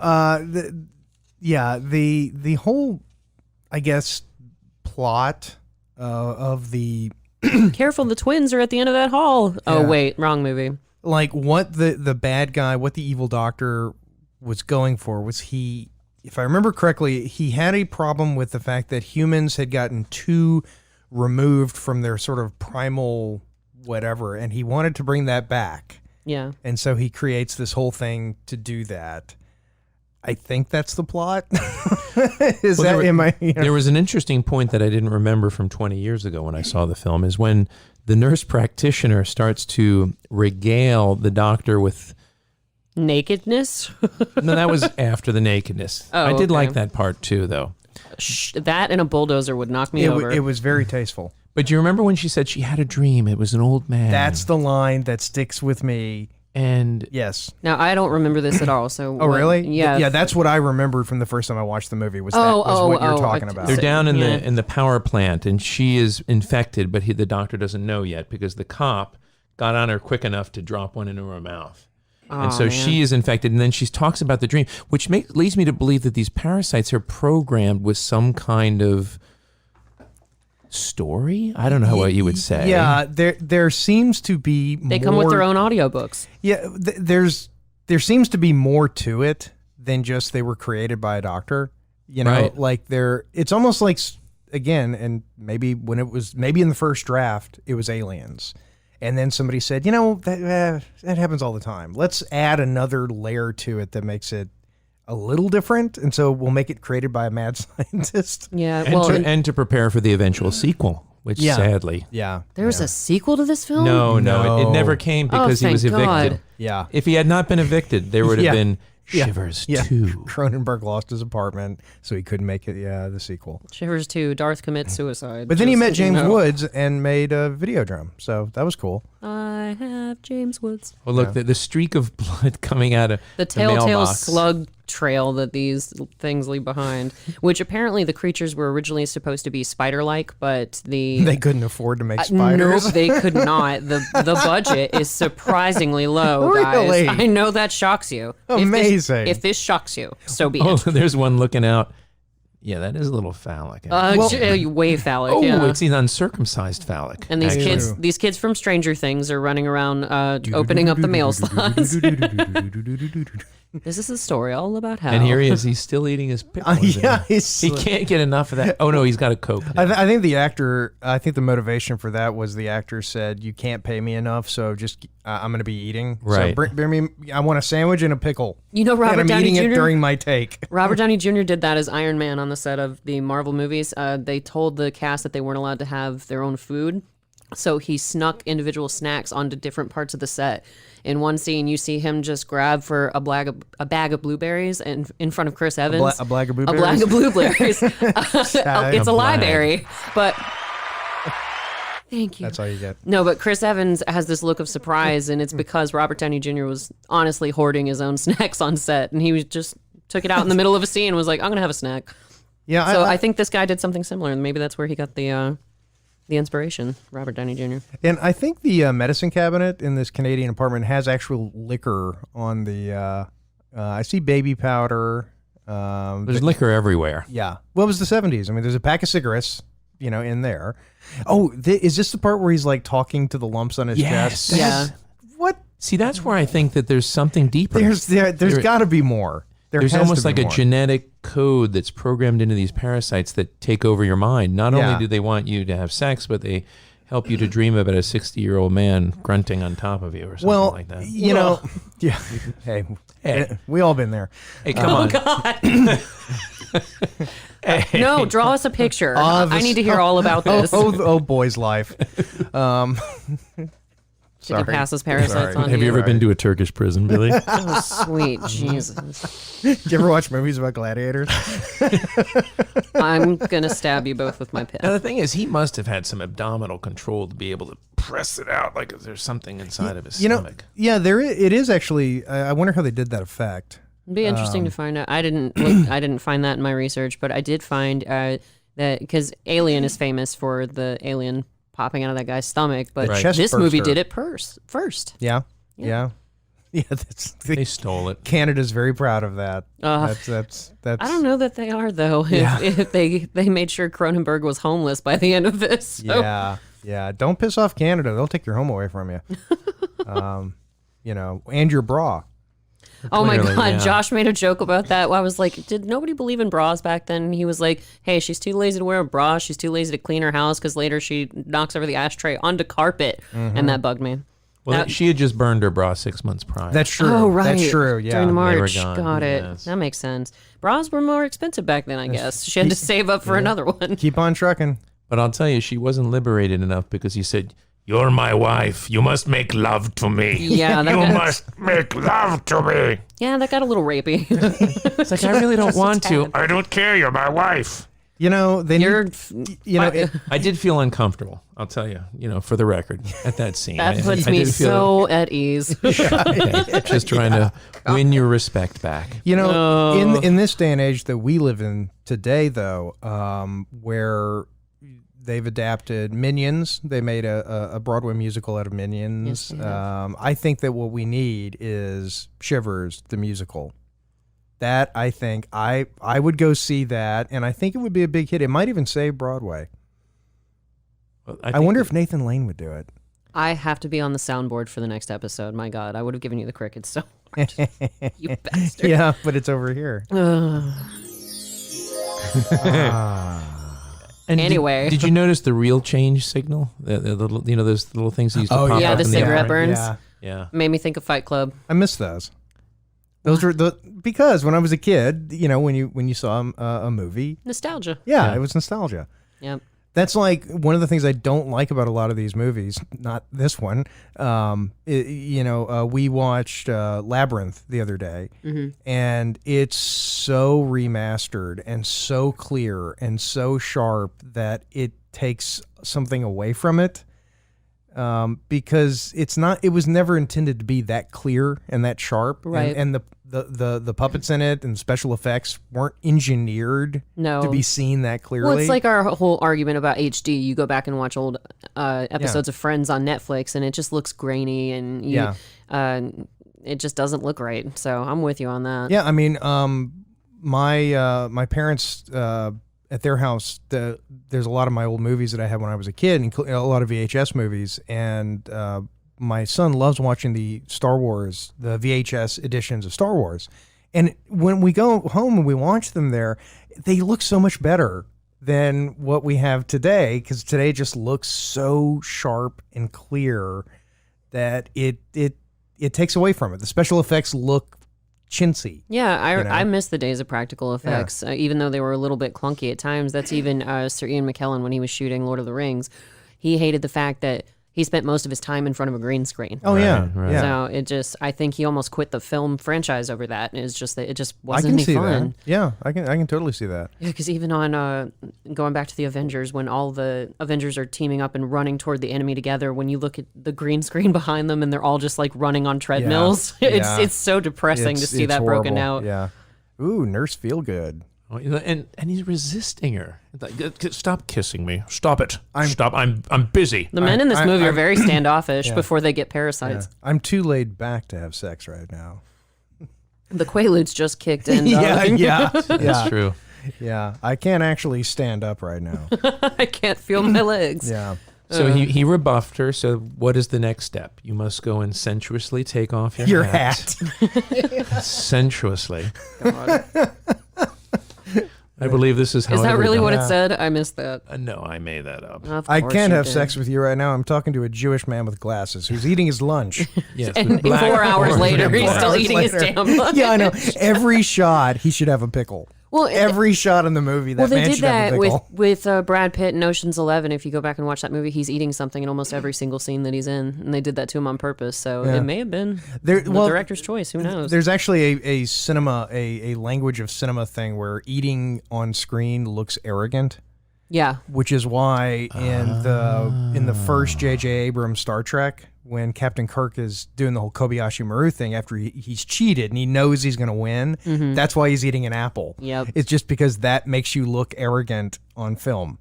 the whole, I guess, plot of the Careful, the twins are at the end of that hall. Oh Yeah. wait, wrong movie. like what the bad guy, what the evil doctor was going for was he, if I remember correctly, he had a problem with the fact that humans had gotten too removed from their sort of primal whatever, and he wanted to bring that back. Yeah. And so he creates this whole thing to do that. I think that's the plot. Is Well, that am I? You know? There was an interesting point that I didn't remember from 20 years ago when I saw the film, is when the nurse practitioner starts to regale the doctor with... Nakedness. No, that was after the nakedness. Oh, I did okay. like that part too, though. That and a bulldozer would knock me over. It was very tasteful. But do you remember when she said she had a dream? It was an old man. That's the line that sticks with me. And Yes. Now, I don't remember this at all. So Oh, really? Yeah. Yeah, that's what I remembered from the first time I watched the movie. Was what you're talking about? they're down in the power plant, and she is infected, but the doctor doesn't know yet because the cop got on her quick enough to drop one into her mouth. And so she is infected, and then she talks about the dream, which leads me to believe that these parasites are programmed with some kind of story. I don't know what you would say. Yeah, there seems to be. They come with their own audiobooks. Yeah, there seems to be more to it than just they were created by a doctor. You know, Right. like it's almost like, again, and maybe in the first draft it was aliens. And then somebody said, that happens all the time. Let's add another layer to it that makes it a little different. And so we'll make it created by a mad scientist. Yeah. And to prepare for the eventual sequel, which sadly. Yeah. There was a sequel to this film? No, it never came because he was thank evicted. God. Yeah. If he had not been evicted, there would have been Shivers Yeah. 2. Cronenberg lost his apartment, so he couldn't make it. Yeah, the sequel. Shivers 2, Darth commits suicide. But then he Just met so you James know. Woods and made a Videodrome, so that was cool. I have James Woods. Well, look, the streak of blood coming out of The the telltale mailbox. slug trail that these things leave behind, which apparently the creatures were originally supposed to be spider-like, but They couldn't afford to make spiders. No, they could not. The budget is surprisingly low, Really? guys. I know that shocks you. Amazing. If this shocks you, so be Oh, it. there's one looking out. Yeah, that is a little phallic. Way phallic. oh, yeah. it's an uncircumcised phallic. And these actually. kids from Stranger Things are running around opening up the mail slots. This is a story all about how. And here he is. He's still eating his pickles. Yeah, he can't get enough of that. Oh no, he's got a Coke. now. I think the motivation for that was the actor said, "You can't pay me enough, so just I'm going to be eating. Right. So bring me. I want a sandwich and a pickle. Robert and I'm Downey eating Jr. it during my take. Robert Downey Jr. did that as Iron Man on the set of the Marvel movies. They told the cast that they weren't allowed to have their own food. So he snuck individual snacks onto different parts of the set. In one scene, you see him just grab for a bag of blueberries and in front of Chris Evans. A bag of blueberries. A bag of blueberries. It's a library, but thank you. That's all you get. No, but Chris Evans has this look of surprise, and it's because Robert Downey Jr. was honestly hoarding his own snacks on set, and he was just took it out in the middle of a scene and was like, "I'm gonna have a snack." Yeah. So I think this guy did something similar, and maybe that's where he got the inspiration, Robert Downey Jr. And I think the medicine cabinet in this Canadian apartment has actual liquor on the. I see baby powder. There's liquor everywhere. Yeah. Well, it was the 70s. I mean, there's a pack of cigarettes, in there. Oh, is this the part where he's like talking to the lumps on his chest? Yeah. What? See, that's where I think that there's something deeper. There's got to be more. There's almost like a genetic code that's programmed into these parasites that take over your mind. Not only do they want you to have sex, but they help you to dream about a 60-year-old man grunting on top of you or something like that. Yeah. Hey, we all been there. Hey, come on. God. No, draw us a picture. I need to hear all about this. Oh, boy's life. Did he pass his parasites on Have you ever been to a Turkish prison, Billy? Oh, sweet Jesus. Did you ever watch movies about gladiators? I'm going to stab you both with my pen. Now, the thing is, he must have had some abdominal control to be able to press it out like there's something inside of his stomach. It is actually. I wonder how they did that effect. It'd be interesting to find out. I didn't find that in my research, but I did find that because Alien is famous for the alien popping out of that guy's stomach, but this movie did it first. Yeah. They stole it. Canada's very proud of that. That's. I don't know that they are though. If they made sure Cronenberg was homeless by the end of this. So. Yeah. Don't piss off Canada. They'll take your home away from you. And your bra. Oh my Clearly, God, yeah. Josh made a joke about that. I was like, did nobody believe in bras back then? And he was like, hey, she's too lazy to wear a bra. She's too lazy to clean her house because later she knocks over the ashtray onto carpet. And that bugged me. Well, she had just burned her bra 6 months prior. That's true. Oh, right. That's true, yeah. During the March. They were gone, Got it. yes. That makes sense. Bras were more expensive back then, I guess. She had to save up for another one. Keep on trucking. But I'll tell you, she wasn't liberated enough because he said, "You're my wife. You must make love to me. Yeah, You must make love to me." Yeah, that got a little rapey. It's like, I really don't want to. I don't care. You're my wife. You know, I did feel uncomfortable. I'll tell you. For the record, at that scene, that puts me so at ease. Okay. Just trying to win your respect back. In this day and age that we live in today, though, where they've adapted Minions, they made a Broadway musical out of Minions. Yes, I think that what we need is Shivers, the musical. That, I think, I would go see that, and I think it would be a big hit. It might even save Broadway. Well, I wonder if Nathan Lane would do it. I have to be on the soundboard for the next episode. My God, I would have given you the crickets so hard. You bastard. Yeah, but it's over here. And anyway, did you notice the real change signal? The little, those little things that used to pop up. Yeah, the in cigarette the burns. Yeah. Made me think of Fight Club. I miss those. Those were because when I was a kid, when you saw a movie, Nostalgia. Yeah, it was nostalgia. Yep. That's like one of the things I don't like about a lot of these movies. Not this one. We watched Labyrinth the other day, and it's so remastered and so clear and so sharp that it takes something away from it. Because it was never intended to be that clear and that sharp, right? And the puppets in it and the special effects weren't engineered to be seen that clearly. Well, it's like our whole argument about HD. You go back and watch old episodes of Friends on Netflix, and it just looks grainy, and it just doesn't look right. So I'm with you on that. Yeah, I mean, my parents. At their house, there's a lot of my old movies that I had when I was a kid, including a lot of VHS movies. And my son loves watching the VHS editions of Star Wars. And when we go home and we watch them there, they look so much better than what we have today, because today just looks so sharp and clear that it takes away from it. The special effects look chintzy. Yeah, I miss the days of practical effects, even though they were a little bit clunky at times. That's even Sir Ian McKellen, when he was shooting Lord of the Rings, he hated the fact that he spent most of his time in front of a green screen. Oh, right. So I think he almost quit the film franchise over that. And it's just that it just wasn't any fun. That. Yeah, I can totally see that. Yeah, because even on going back to the Avengers, when all the Avengers are teaming up and running toward the enemy together, when you look at the green screen behind them and they're all just like running on treadmills, it's so depressing to see that horrible. broken out. Yeah. Ooh, Nurse Feelgood. And he's resisting her. Stop kissing me. Stop it. Stop. I'm busy. The men in this movie are very standoffish before they get parasites. Yeah. I'm too laid back to have sex right now. The Quaaludes just kicked in. That's true. Yeah, I can't actually stand up right now. I can't feel my legs. Yeah. So he rebuffed her. So what is the next step? You must go and sensuously take off your hat. Sensuously. God. I believe this is how. Is that really what it said? I missed that. No, I made that up. I can't have sex with you right now. I'm talking to a Jewish man with glasses who's eating his lunch. Yes, and 4 hours later, he's still eating his damn lunch. Yeah, I know. Every shot, he should have a pickle. Well, every shot in the movie, that man should have a pickle. Well, they did that with Brad Pitt in Ocean's 11. If you go back and watch that movie, he's eating something in almost every single scene that he's in, and they did that to him on purpose. So it may have been the director's choice. Who knows? There's actually a language of cinema thing where eating on screen looks arrogant. Yeah, which is why in the first J.J. Abrams Star Trek, when Captain Kirk is doing the whole Kobayashi Maru thing after he's cheated and he knows he's going to win, that's why he's eating an apple. Yep. It's just because that makes you look arrogant on film.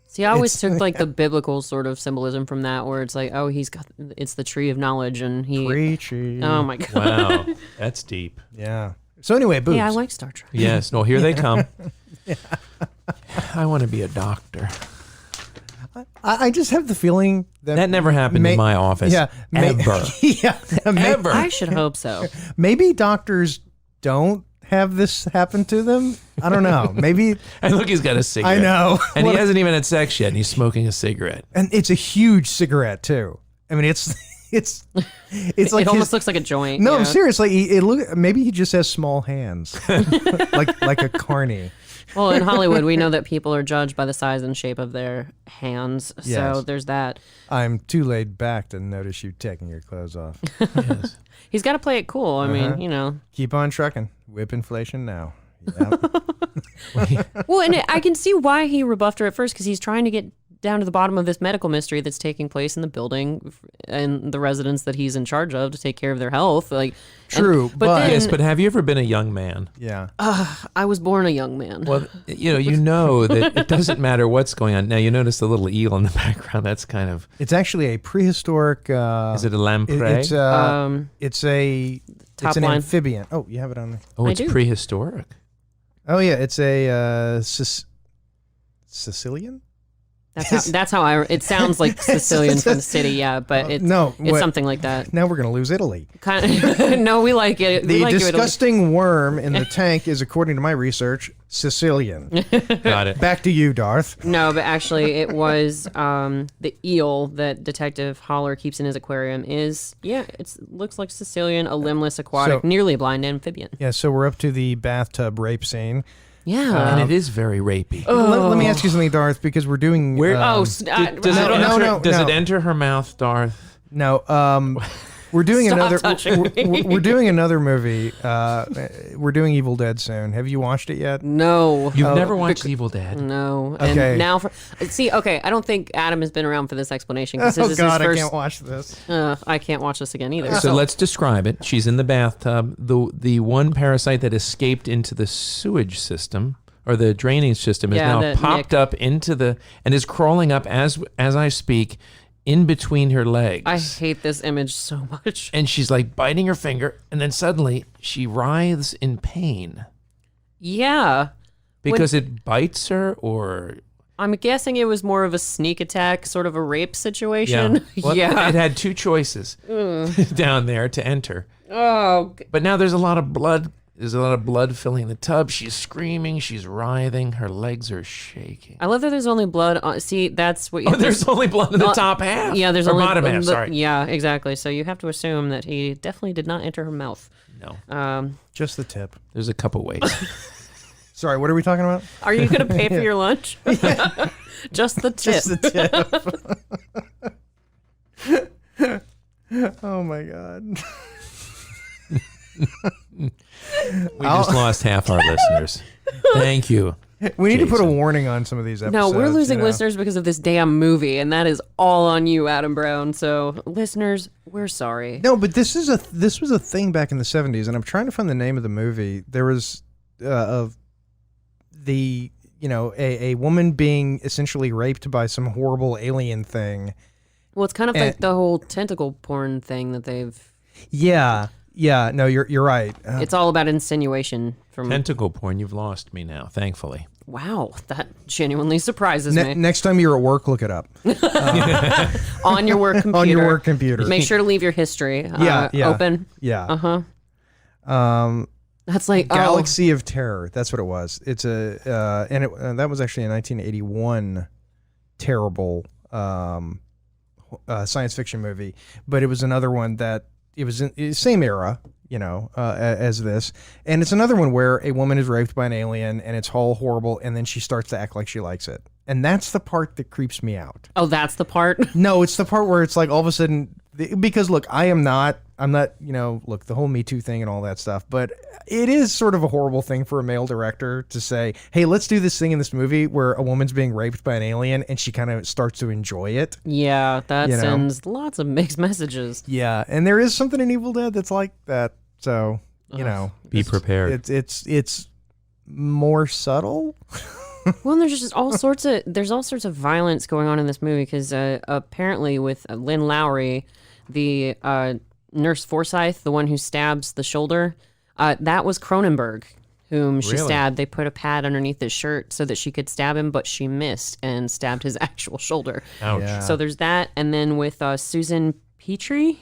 See, I always took like the biblical sort of symbolism from that, where it's like, oh, it's the tree of knowledge, and he. Preachy. Oh my God. Wow, that's deep. Yeah. So anyway, boobs. Yeah, I like Star Trek. Yes. No, here they come. I want to be a doctor. I just have the feeling that never happened in my office. Yeah, ever. Ever. I should hope so. Maybe doctors don't have this happen to them. I don't know. Maybe. And look, he's got a cigarette. I know. And he hasn't even had sex yet, and he's smoking a cigarette. And it's a huge cigarette too. I mean, it's like it almost looks like a joint. No, I'm serious. Like maybe he just has small hands, like a carny. Well, in Hollywood, we know that people are judged by the size and shape of their hands. So Yes. there's that. I'm too laid back to notice you taking your clothes off. Yes. He's got to play it cool. I mean, Keep on trucking. Whip inflation now. Well, and I can see why he rebuffed her at first, because he's trying to get down to the bottom of this medical mystery that's taking place in the building and the residents that he's in charge of to take care of their health. Like, true, but Yes, but have you ever been a young man? Yeah. I was born a young man. Well, you know that it doesn't matter what's going on. Now, you notice the little eel in the background. That's kind of... It's actually a prehistoric... is it a lamprey? It's an line. amphibian. Oh, you have it on there. Oh, I it's do. prehistoric. Oh, yeah, it's a Sicilian? That's how it sounds like Sicilian from the city, yeah, but it's something like that. Now we're going to lose Italy. Kind of, no, we like it. The we like disgusting worm in the tank is, according to my research, Sicilian. Got it. Back to you, Darth. No, but actually it was the eel that Detective Holler keeps in his aquarium looks like Sicilian, a limbless aquatic, nearly blind amphibian. Yeah, so we're up to the bathtub rape scene. Yeah. And it is very rapey. Let me ask you something, Darth, because we're doing... Does it enter her mouth, Darth? No, we're doing Stop touching me. we're doing another movie. We're doing Evil Dead soon. Have you watched it yet? No. You've never watched Evil Dead? No. Okay. And now I don't think Adam has been around for this explanation. This Oh is God, his first, I can't watch this. I can't watch this again either. So let's describe it. She's in the bathtub. The one parasite that escaped into the sewage system or the drainage system is now popped up into and is crawling up as I speak in between her legs. I hate this image so much. And she's like biting her finger, and then suddenly she writhes in pain. Yeah. Because it bites her, or... I'm guessing it was more of a sneak attack, sort of a rape situation. Yeah. Well, yeah. It had two choices down there to enter. Oh. But now there's a lot of blood. There's a lot of blood filling the tub. She's screaming. She's writhing. Her legs are shaking. I love that there's only blood on... See, that's what you... Oh, there's only blood in the top half. Yeah, there's or only... bottom half, sorry. Yeah, exactly. So you have to assume that he definitely did not enter her mouth. No. Just the tip. There's a couple ways. Sorry, what are we talking about? Are you going to pay for your lunch? Just the tip. Just the tip. Oh, my God. We just lost half our listeners. Thank you. We need Jason. to put a warning on some of these episodes. No, we're losing listeners because of this damn movie, and that is all on you, Adam Brown. So, listeners, we're sorry. No, but this was a thing back in the 70s, and I'm trying to find the name of the movie. There was a woman being essentially raped by some horrible alien thing. Well, it's kind of like the whole tentacle porn thing that they've... Yeah, no, you're right. It's all about insinuation from... Tentacle porn, you've lost me now, thankfully. Wow, that genuinely surprises me. Next time you're at work, look it up. On your work computer. On your work computer. Make sure to leave your history open. Yeah. Uh-huh. That's like... Galaxy of Terror. That's what it was. It's that was actually a 1981 terrible science fiction movie, but it was another one that it was in the same era, as this. And it's another one where a woman is raped by an alien and it's all horrible, and then she starts to act like she likes it. And that's the part that creeps me out. Oh, that's the part? No, it's the part where it's like all of a sudden, because look, I'm not, look, the whole Me Too thing and all that stuff, but it is sort of a horrible thing for a male director to say, hey, let's do this thing in this movie where a woman's being raped by an alien and she kind of starts to enjoy it. Yeah, that sends lots of mixed messages. Yeah, and there is something in Evil Dead that's like that. So, be prepared. It's more subtle. Well, there's all sorts of violence going on in this movie because apparently with Lynn Lowry, the Nurse Forsyth, the one who stabs the shoulder, that was Cronenberg whom she stabbed. They put a pad underneath his shirt so that she could stab him, but she missed and stabbed his actual shoulder. Ouch. Yeah. So there's that. And then with Susan Petrie,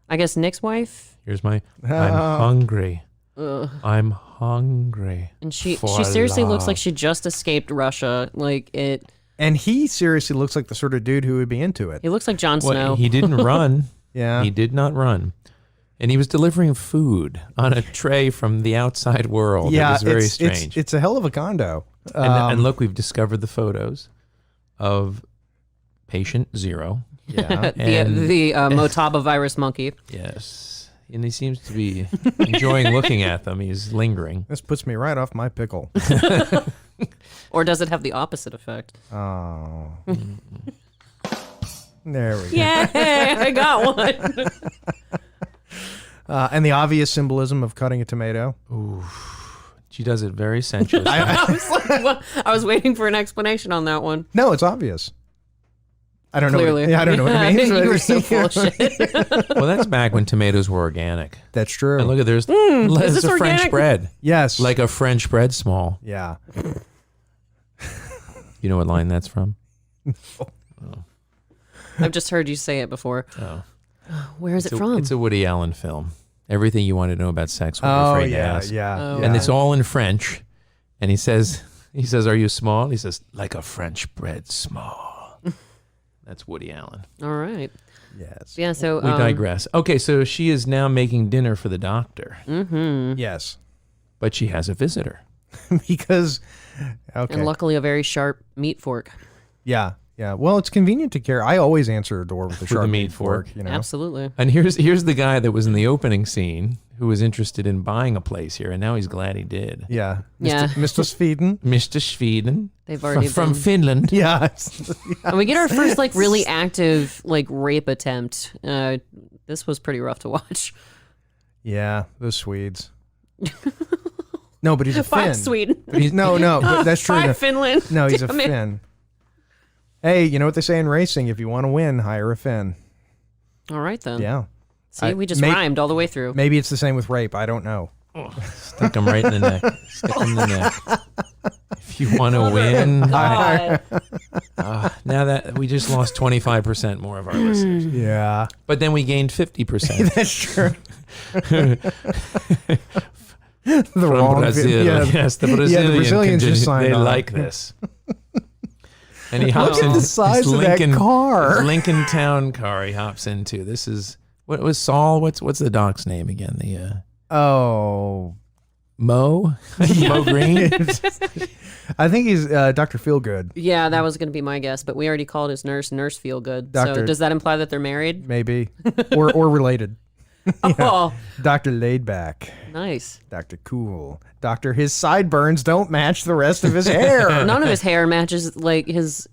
I guess Nick's wife. Here's I'm hungry. I'm hungry. And she seriously looks like she just escaped Russia. Like it. And he seriously looks like the sort of dude who would be into it. He looks like Jon Snow. Well, he didn't run. Yeah. He did not run. And he was delivering food on a tray from the outside world. Yeah, it was very strange. It's a hell of a condo. And look, we've discovered the photos of patient 0. Yeah. the Motaba virus monkey. Yes. and he seems to be enjoying looking at them. He's lingering. This puts me right off my pickle. Or does it have the opposite effect? Oh. There we go. Yeah, I got one. And the obvious symbolism of cutting a tomato. Ooh, she does it very sensuously. I was waiting for an explanation on that one. No, it's obvious. I don't Clearly. know. I don't know what it means. You were so full of shit. Well, that's back when tomatoes were organic. That's true. And look at there's this a French organic? bread. Yes. Like a French bread small. Yeah. You know what line that's from? I've just heard you say it before. Oh. Where is it from? It's a Woody Allen film. Everything you want to know about sex when you're Oh afraid to yeah, ask. yeah, Oh. yeah. And it's all in French. And he says, "Are you small?" He says, "Like a French bread small." That's Woody Allen. All right. Yes. Yeah, so... We digress. Okay, so she is now making dinner for the doctor. Yes. But she has a visitor. Because. Okay. And luckily a very sharp meat fork. Yeah. Yeah. Well, it's convenient to carry. I always answer a door with a sharp meat fork. You know. Absolutely. And here's the guy that was in the opening scene who was interested in buying a place here, and now he's glad he did. Yeah. Yeah. Mr. Speedin. Mr. Sweden. They've already from been... Finland. Yeah. And we get our first like really active like rape attempt. This was pretty rough to watch. Yeah. Those Swedes. No, but he's a Finn. Five Sweden. But he's, no, but that's true. Five Finland. No, he's a Damn it. Finn. Hey, you know what they say in racing? If you want to win, hire a Finn. All right then. Yeah. See, we just rhymed all the way through. Maybe it's the same with rape. I don't know. Stick him right in the neck. Stick him in the neck. If you want to win. God. Now that we just lost 25% more of our listeners. Yeah. But then we gained 50%. That's true. The From wrong Brazil. Yeah. Yes, the Brazilian Brazilians just signed they on. like this. And he hops Look in at the size his of that car. his Lincoln Town car he hops into. This is what was Saul? What's the doc's name again? The Oh. Mo? Mo Green? I think he's Dr. Feelgood. Yeah, that was going to be my guess, but we already called his nurse Feel Good. Doctor. So does that imply that they're married? Maybe. or related. Oh, Dr. Laidback. nice. Dr. Cool. Doctor, his sideburns don't match the rest of his hair. None of his hair matches like his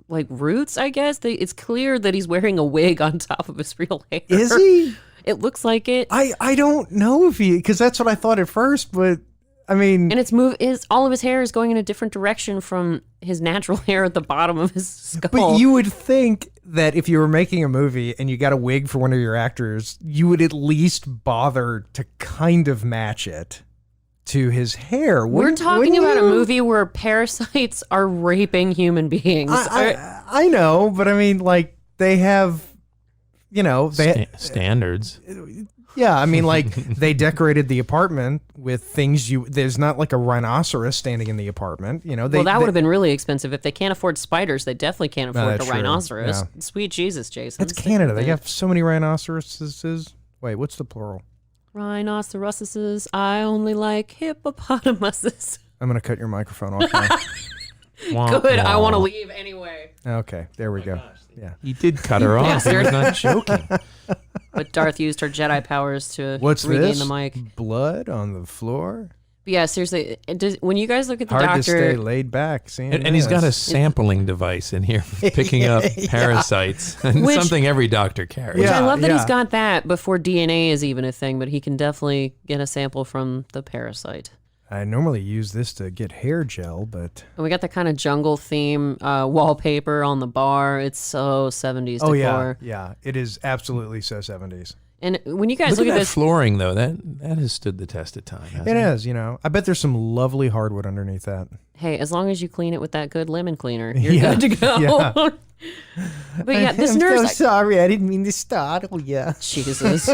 like roots, I guess. It's clear that he's wearing a wig on top of his real hair. Is he? It looks like it. I don't know if he, because that's what I thought at first, but I mean, And all of his hair is going in a different direction from his natural hair at the bottom of his skull. but you would think that if you were making a movie and you got a wig for one of your actors, you would at least bother to kind of match it to his hair. We're talking about a movie where parasites are raping human beings. I know, but I mean, like, they have, you know, Standards. yeah, I mean, like, they decorated the apartment with things there's not like a rhinoceros standing in the apartment, you know. Well, that would have been really expensive. If they can't afford spiders, they definitely can't afford a that's true. rhinoceros. Yeah. Sweet Jesus, Jason. That's Canada. They have so many rhinoceroses. Wait, what's the plural? Rhinoceroses. I only like hippopotamuses. I'm going to cut your microphone off now. Wah, Good. I wah. want to leave anyway. Okay, there we go. Yeah. He did cut her off. He was not joking. But Darth used her Jedi powers to What's regain this? the mic. Blood on the floor? But yeah, seriously, when you guys look at the Hard doctor, to stay laid back. Seeing And he's got a this. sampling device in here picking up parasites. And Which- something every doctor carries. which I Yeah, love that he's yeah. got that before DNA is even a thing, but he can definitely get a sample from the parasite. I normally use this to get hair gel, but And we got the kind of jungle theme wallpaper on the bar. It's so 70s oh decor. yeah, it is absolutely so 70s. And when you guys Look look at at that this, flooring, though. That has stood the test of time. hasn't It is, you know. I bet there's some lovely hardwood underneath that. hey, as long as you clean it with that good lemon cleaner, you're Yeah, good to go. yeah. But yeah, this nurse. sorry. I didn't mean to startle you. Jesus.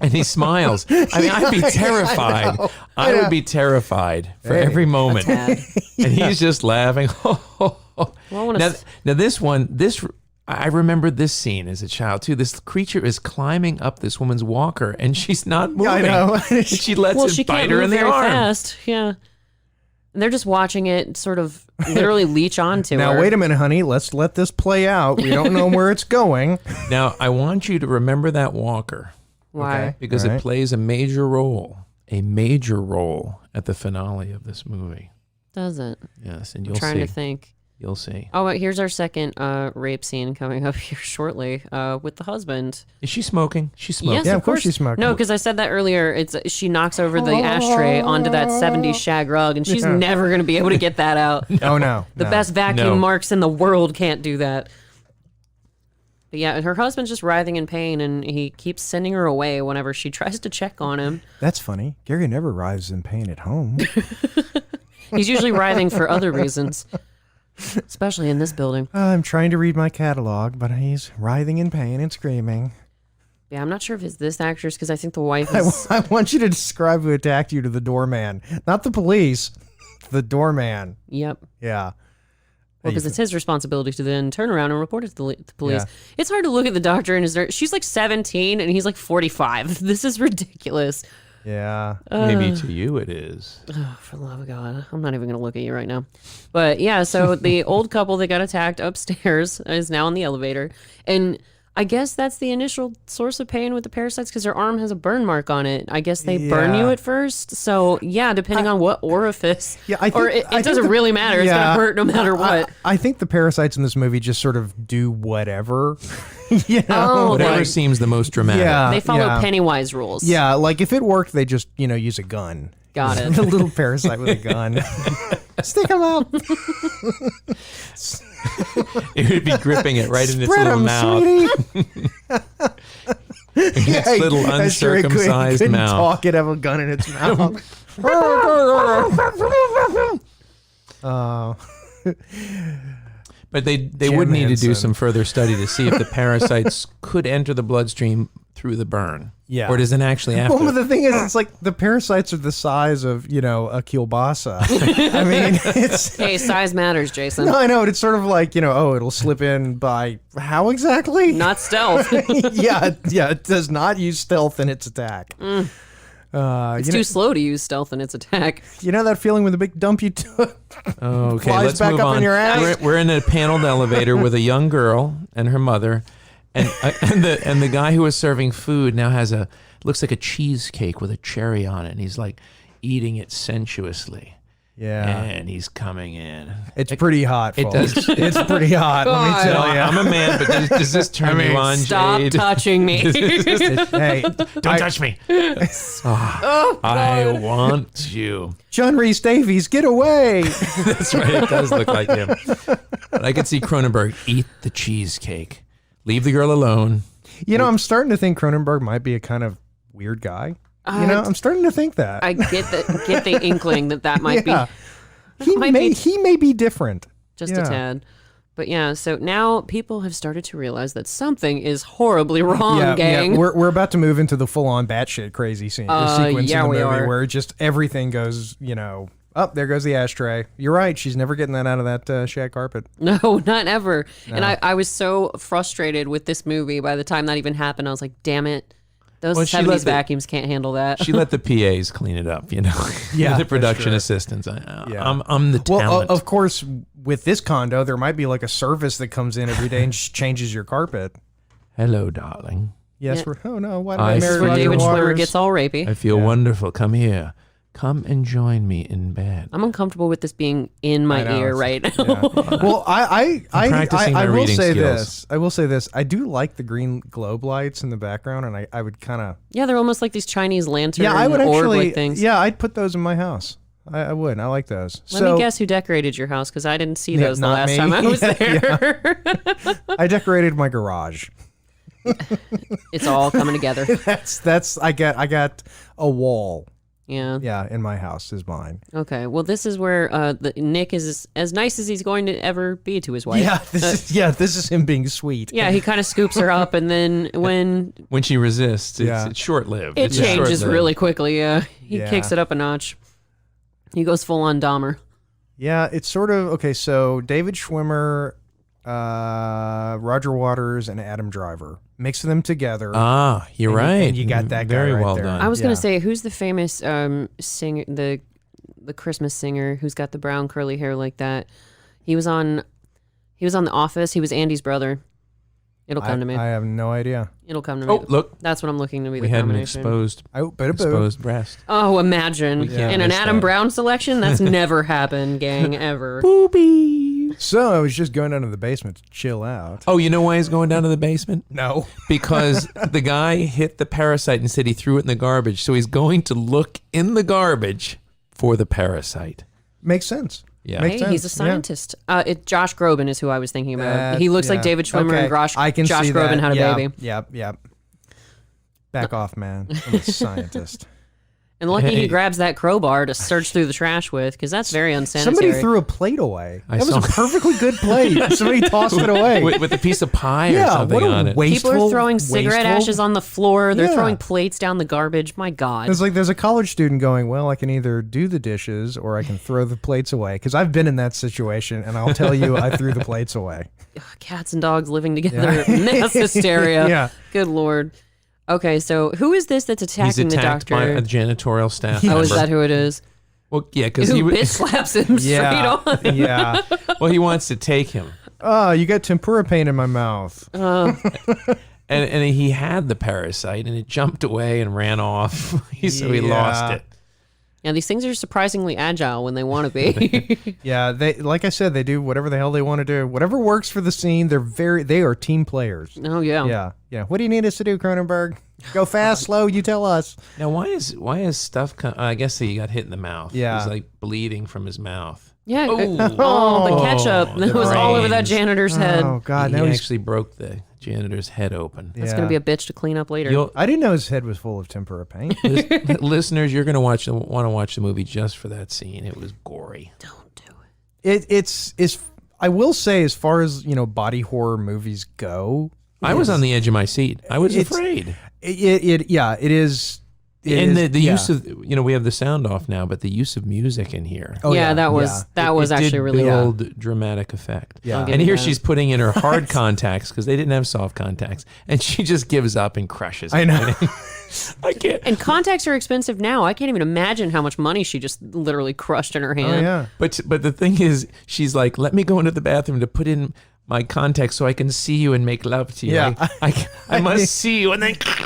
And he smiles. I mean, I'd be terrified. I would be terrified for every moment. Tad. And he's just laughing. Well, I wanna Now this I remember this scene as a child too. This creature is climbing up this woman's walker, and she's not moving. I know. And she lets well, it she bite can't her move in the very arm. fast. Yeah. And they're just watching it sort of literally leech onto Now her. wait a minute, honey. Let's let this play out. We don't know where it's going. Now I want you to remember that walker. Why? Okay. Because it plays a major role at the finale of this movie. Does it? Yes, and I'm you'll trying see. to think. You'll see. Oh, here's our second rape scene coming up here shortly with the husband. Is she smoking? She's smoking. Yes, Yeah, of course she's smoking. No, because I said that earlier. She knocks over the ashtray onto that 70s shag rug, and she's never going to be able to get that out. Oh, no. The best vacuum marks in the world can't do that. But yeah, her husband's just writhing in pain, and he keeps sending her away whenever she tries to check on him. That's funny. Gary never writhes in pain at home. He's usually writhing for other reasons, especially in this building. I'm trying to read my catalog, but he's writhing in pain and screaming. Yeah, I'm not sure if it's this actress, because I think the wife is... I want you to describe who attacked you to the doorman. Not the police, the doorman. Yep. Yeah. Well, because it's his responsibility to then turn around and report it to the police. Yeah. It's hard to look at the doctor and she's like 17 and he's like 45. This is ridiculous. Yeah. Maybe to you it is. Oh, for the love of God. I'm not even going to look at you right now. But yeah, so the old couple that got attacked upstairs is now in the elevator. And I guess that's the initial source of pain with the parasites because her arm has a burn mark on it. I guess they burn you at first. So yeah, depending on what orifice. Yeah, I think, or it doesn't really matter. It's going to hurt no matter what. I think the parasites in this movie just sort of do whatever. You know? Whatever seems the most dramatic. Yeah. They follow Pennywise rules. Yeah, like if it worked, they just, use a gun. Got it. A little parasite with a gun. Stick him up. It would be gripping it right in its Spread little 'em, mouth. Its little uncircumcised couldn't mouth. Talk, it'd have a gun in its mouth. But they would need to do some further study to see if the parasites could enter the bloodstream through the burn. Yeah. Or does it actually have Well, to? but the thing is, it's like the parasites are the size of, a kielbasa. I mean, it's... Hey, size matters, Jason. No, I know. It's sort of like, it'll slip in by how exactly? Not stealth. yeah, it does not use stealth in its attack. It's too slow to use stealth in its attack. You know that feeling with a big dump you took? Okay, flies let's back move up on. in your ass? We're in a paneled elevator with a young girl and her mother, and the guy who was serving food now looks like a cheesecake with a cherry on it, and he's like eating it sensuously. Yeah. And he's coming in. It's pretty hot, folks. does. It's pretty hot, let me tell you. I'm a man, but does this turn you on, Stop Jade? touching me. Hey, Don't touch me. I want you. John Rhys Davies, get away. That's right. It does look like him. But I could see Cronenberg eat the cheesecake. Leave the girl alone. I'm starting to think Cronenberg might be a kind of weird guy. I'm starting to think that. I get the inkling that might be. He may be different. Just a tad. But yeah, so now people have started to realize that something is horribly wrong, gang. Yeah, we're about to move into the full-on batshit crazy sequence in the movie where just everything goes, there goes the ashtray. You're right. She's never getting that out of that shag carpet. No, not ever. No. And I was so frustrated with this movie by the time that even happened. I was like, damn it. Those 70s vacuums can't handle that. She let the PAs clean it up, Yeah, the production assistants. I'm the talent. Well, of course, with this condo, there might be like a service that comes in every day and changes your carpet. Hello, darling. Yes, Yeah. Oh no, why did I marry where Roger David Waters? Schwimmer gets all rapey. I feel wonderful. Come here. Come and join me in bed. I'm uncomfortable with this being in my ear right now. Yeah. Well, I will say skills. this. I will say this. I do like the green globe lights in the background, and I would kind of... Yeah, they're almost like these Chinese lantern I would orb-like things. Yeah, I'd put those in my house. I would. I like those. Let me guess who decorated your house, because I didn't see those the last time I was there. I decorated my garage. It's all coming together. I got a wall. Yeah. Yeah, in my house is mine. Okay. Well, this is where Nick is as nice as he's going to ever be to his wife. Yeah, this is him being sweet. Yeah, he kind of scoops her up, and then when she resists, it's short-lived. It changes really quickly. Yeah, he kicks it up a notch. He goes full on Dahmer. Yeah, it's sort of okay. So David Schwimmer, Roger Waters, and Adam Driver. Mix them together. Ah, you're right. And you got that guy very right well there. done. I was going to say, who's the famous singer, the Christmas singer who's got the brown curly hair like that? He was on The Office. He was Andy's brother. It'll come to me. I have no idea. It'll come to me. Oh, look. That's what I'm looking to be We the had an combination. exposed breast. Oh, imagine. can't In an miss Adam that. Brown selection, that's never happened, gang, ever. Boobies. So I was just going down to the basement to chill out. Oh, you know why he's going down to the basement? No. Because the guy hit the parasite and said he threw it in the garbage. So he's going to look in the garbage for the parasite. Makes sense. Yeah. Makes Hey, he's a sense. Yeah. scientist. Josh Groban is who I was thinking about. He looks like David Schwimmer Okay, and Josh see Groban that. had a Yeah, baby. Yep. Back off, man. I'm a scientist. And lucky Hey. he grabs that crowbar to search through the trash with, because that's very unsanitary. Somebody threw a plate away. I That was saw- a perfectly good plate. Somebody tossed it away. With a piece of pie or Yeah, something what a on it. wasteful. People are throwing cigarette wasteful- ashes on the floor. They're Yeah. throwing plates down the garbage. My God. It's like there's a college student going, well, I can either do the dishes or I can throw the plates away. Because I've been in that situation, and I'll tell you, I threw the plates away. Cats and dogs living together. Mass hysteria. Yeah. Good Lord. Okay, so who is this that's He's attacking the attacked doctor? by a janitorial staff Oh, member. is that who it is? Well, yeah, because Who he bitch slaps him Yeah. straight on? Yeah. well, he wants to take him, Oh, you got tempura paint in my mouth. and he had the parasite, and it jumped away and ran off. So he lost it. Yeah, these things are surprisingly agile when they want to be. Yeah, they like I said, they do whatever the hell they want to do. Whatever works for the scene. They are team players. Oh, yeah. Yeah. What do you need us to do, Cronenberg? Go fast, slow. You tell us. Now, why is stuff? I guess he got hit in the mouth. Yeah. He's like bleeding from his mouth. Yeah. Oh. Oh, the ketchup. That the was all over that brains. janitor's head. Oh God, he now he's. actually broke the janitor's head open. That's going to be a bitch to clean up later. You'll- I didn't know his head was full of tempura paint. listeners, you're going to want to watch the movie just for that scene. It was gory. Don't do it. It's I will say, as far as body horror movies go, I was on the edge of my seat. I was It's- afraid. it is. And the use of we have the sound off now, but the use of music in here. Oh, yeah, that was It actually did really build dramatic effect. Yeah. I'll give And you here that. she's putting in her hard contacts because they didn't have soft contacts, and she just gives up and crushes. I know. I can't. And contacts are expensive now. I can't even imagine how much money she just literally crushed in her hand. Oh yeah. But the thing is, she's like, let me go into the bathroom to put in my contacts so I can see you and make love to you. Yeah. I must see you, and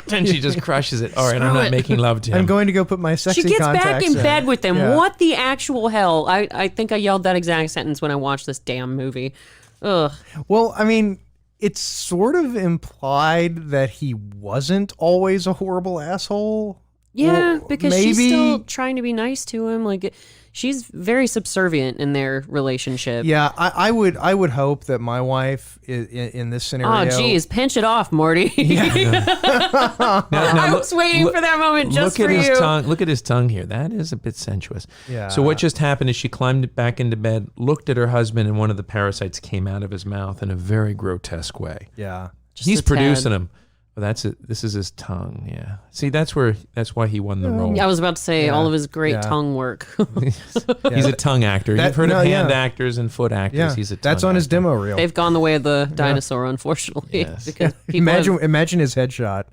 then she just crushes it. All right, I'm Screw not it. making love to him. I'm going to go put my sexy She gets contacts back in bed with them. Yeah. What the actual hell? I think I yelled that exact sentence when I watched this damn movie. Ugh. Well, I mean, it's sort of implied that he wasn't always a horrible asshole. Yeah, Well, because maybe, she's still trying to be nice to him. Like, she's very subservient in their relationship. Yeah, I would hope that my wife in this scenario. Oh, geez, pinch it off, Morty. Now, I was waiting for that moment just look for at his you. tongue. Look at his tongue here. That is a bit sensuous. Yeah. So what just happened is she climbed back into bed, looked at her husband, and one of the parasites came out of his mouth in a very grotesque way. Yeah. Just He's a tad. producing him. Well, that's it. This is his tongue. Yeah. See, that's why he won the role. I was about to say Yeah, all of his great yeah. tongue work. He's a tongue actor. That- You've heard no, of hand yeah. actors and foot actors. Yeah. He's a tongue That's on his actor. demo reel. They've gone the way of the dinosaur, unfortunately. Yes. Because people Imagine his headshot.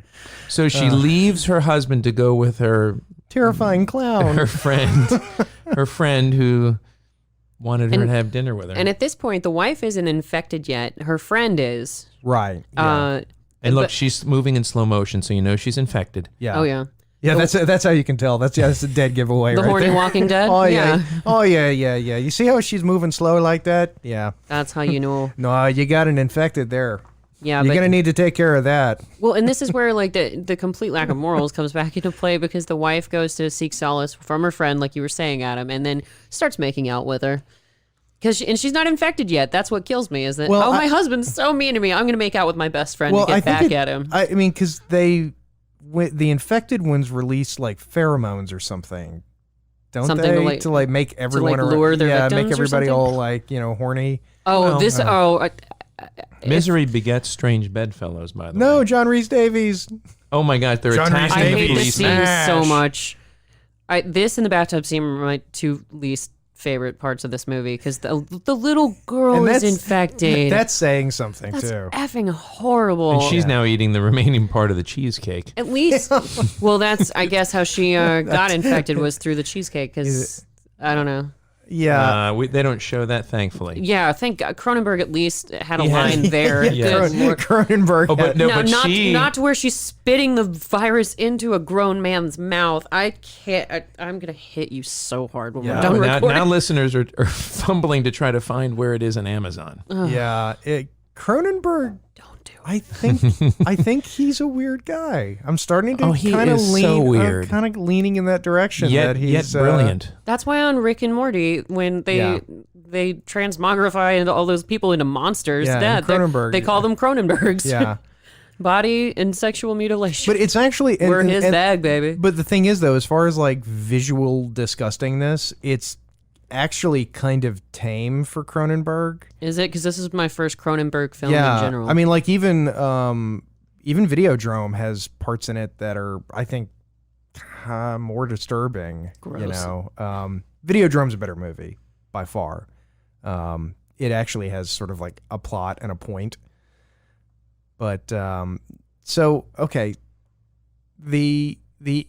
So she leaves her husband to go with her Terrifying clown. her friend who wanted her And- to have dinner with her. and at this point, the wife isn't infected yet. Her friend is. Right. Yeah. And look, but- she's moving in slow motion, so you know she's infected. Yeah. Oh, yeah. Yeah, that's how you can tell. That's a dead giveaway. The right horny there. Walking Dead? Oh yeah. Yeah. Oh yeah. You see how she's moving slow like that? Yeah. That's how you know. No, you got an infected there. Yeah, You're but gonna need to take care of that. well, and this is where like the complete lack of morals comes back into play, because the wife goes to seek solace from her friend, like you were saying, Adam, and then starts making out with her. And she's not infected yet. That's what kills me. Is that Well, my husband's so mean to me. I'm gonna make out with my best friend to get back at him. I mean, because the infected ones release like pheromones or something, don't Something they? to, To make everyone lure their make victims or everybody something? all like horny. Misery begets strange bedfellows, by the No, way. John Rhys Davies. Oh my God, they're John attacking I Rhys the hate Davies. this policeman. scene so Smash. much. This and the bathtub scene are my two least favorite parts of this movie, because the little girl And is that's- infected. That's saying something That's too. effing horrible. And she's now eating the remaining part of the cheesecake. At least, well, that's I guess how she got infected was through the cheesecake. Because I don't know. Yeah. They don't show that, thankfully. Yeah, I think Cronenberg at least had a line there. Cronenberg. Oh, but not to where she's spitting the virus into a grown man's mouth. I can't. I'm gonna hit you so hard when we're done recording. Now listeners are fumbling to try to find where it is in Amazon. Yeah, Cronenberg. Don't do it. I think he's a weird guy. I'm starting to he kind of is lean. so weird. Kind of leaning in that direction. Yet brilliant. That's why on Rick and Morty, when they transmogrify into all those people into monsters, they call them Cronenbergs. Yeah. Body and sexual mutilation. But it's actually we're in his bag, baby. But the thing is, though, as far as like visual disgustingness, it's actually kind of tame for Cronenberg. Is it? Because this is my first Cronenberg film in general. I mean, like even Videodrome has parts in it that are, I think, more disturbing. Gross. You know, Videodrome's a better movie by far. It actually has sort of like a plot and a point. But so okay, the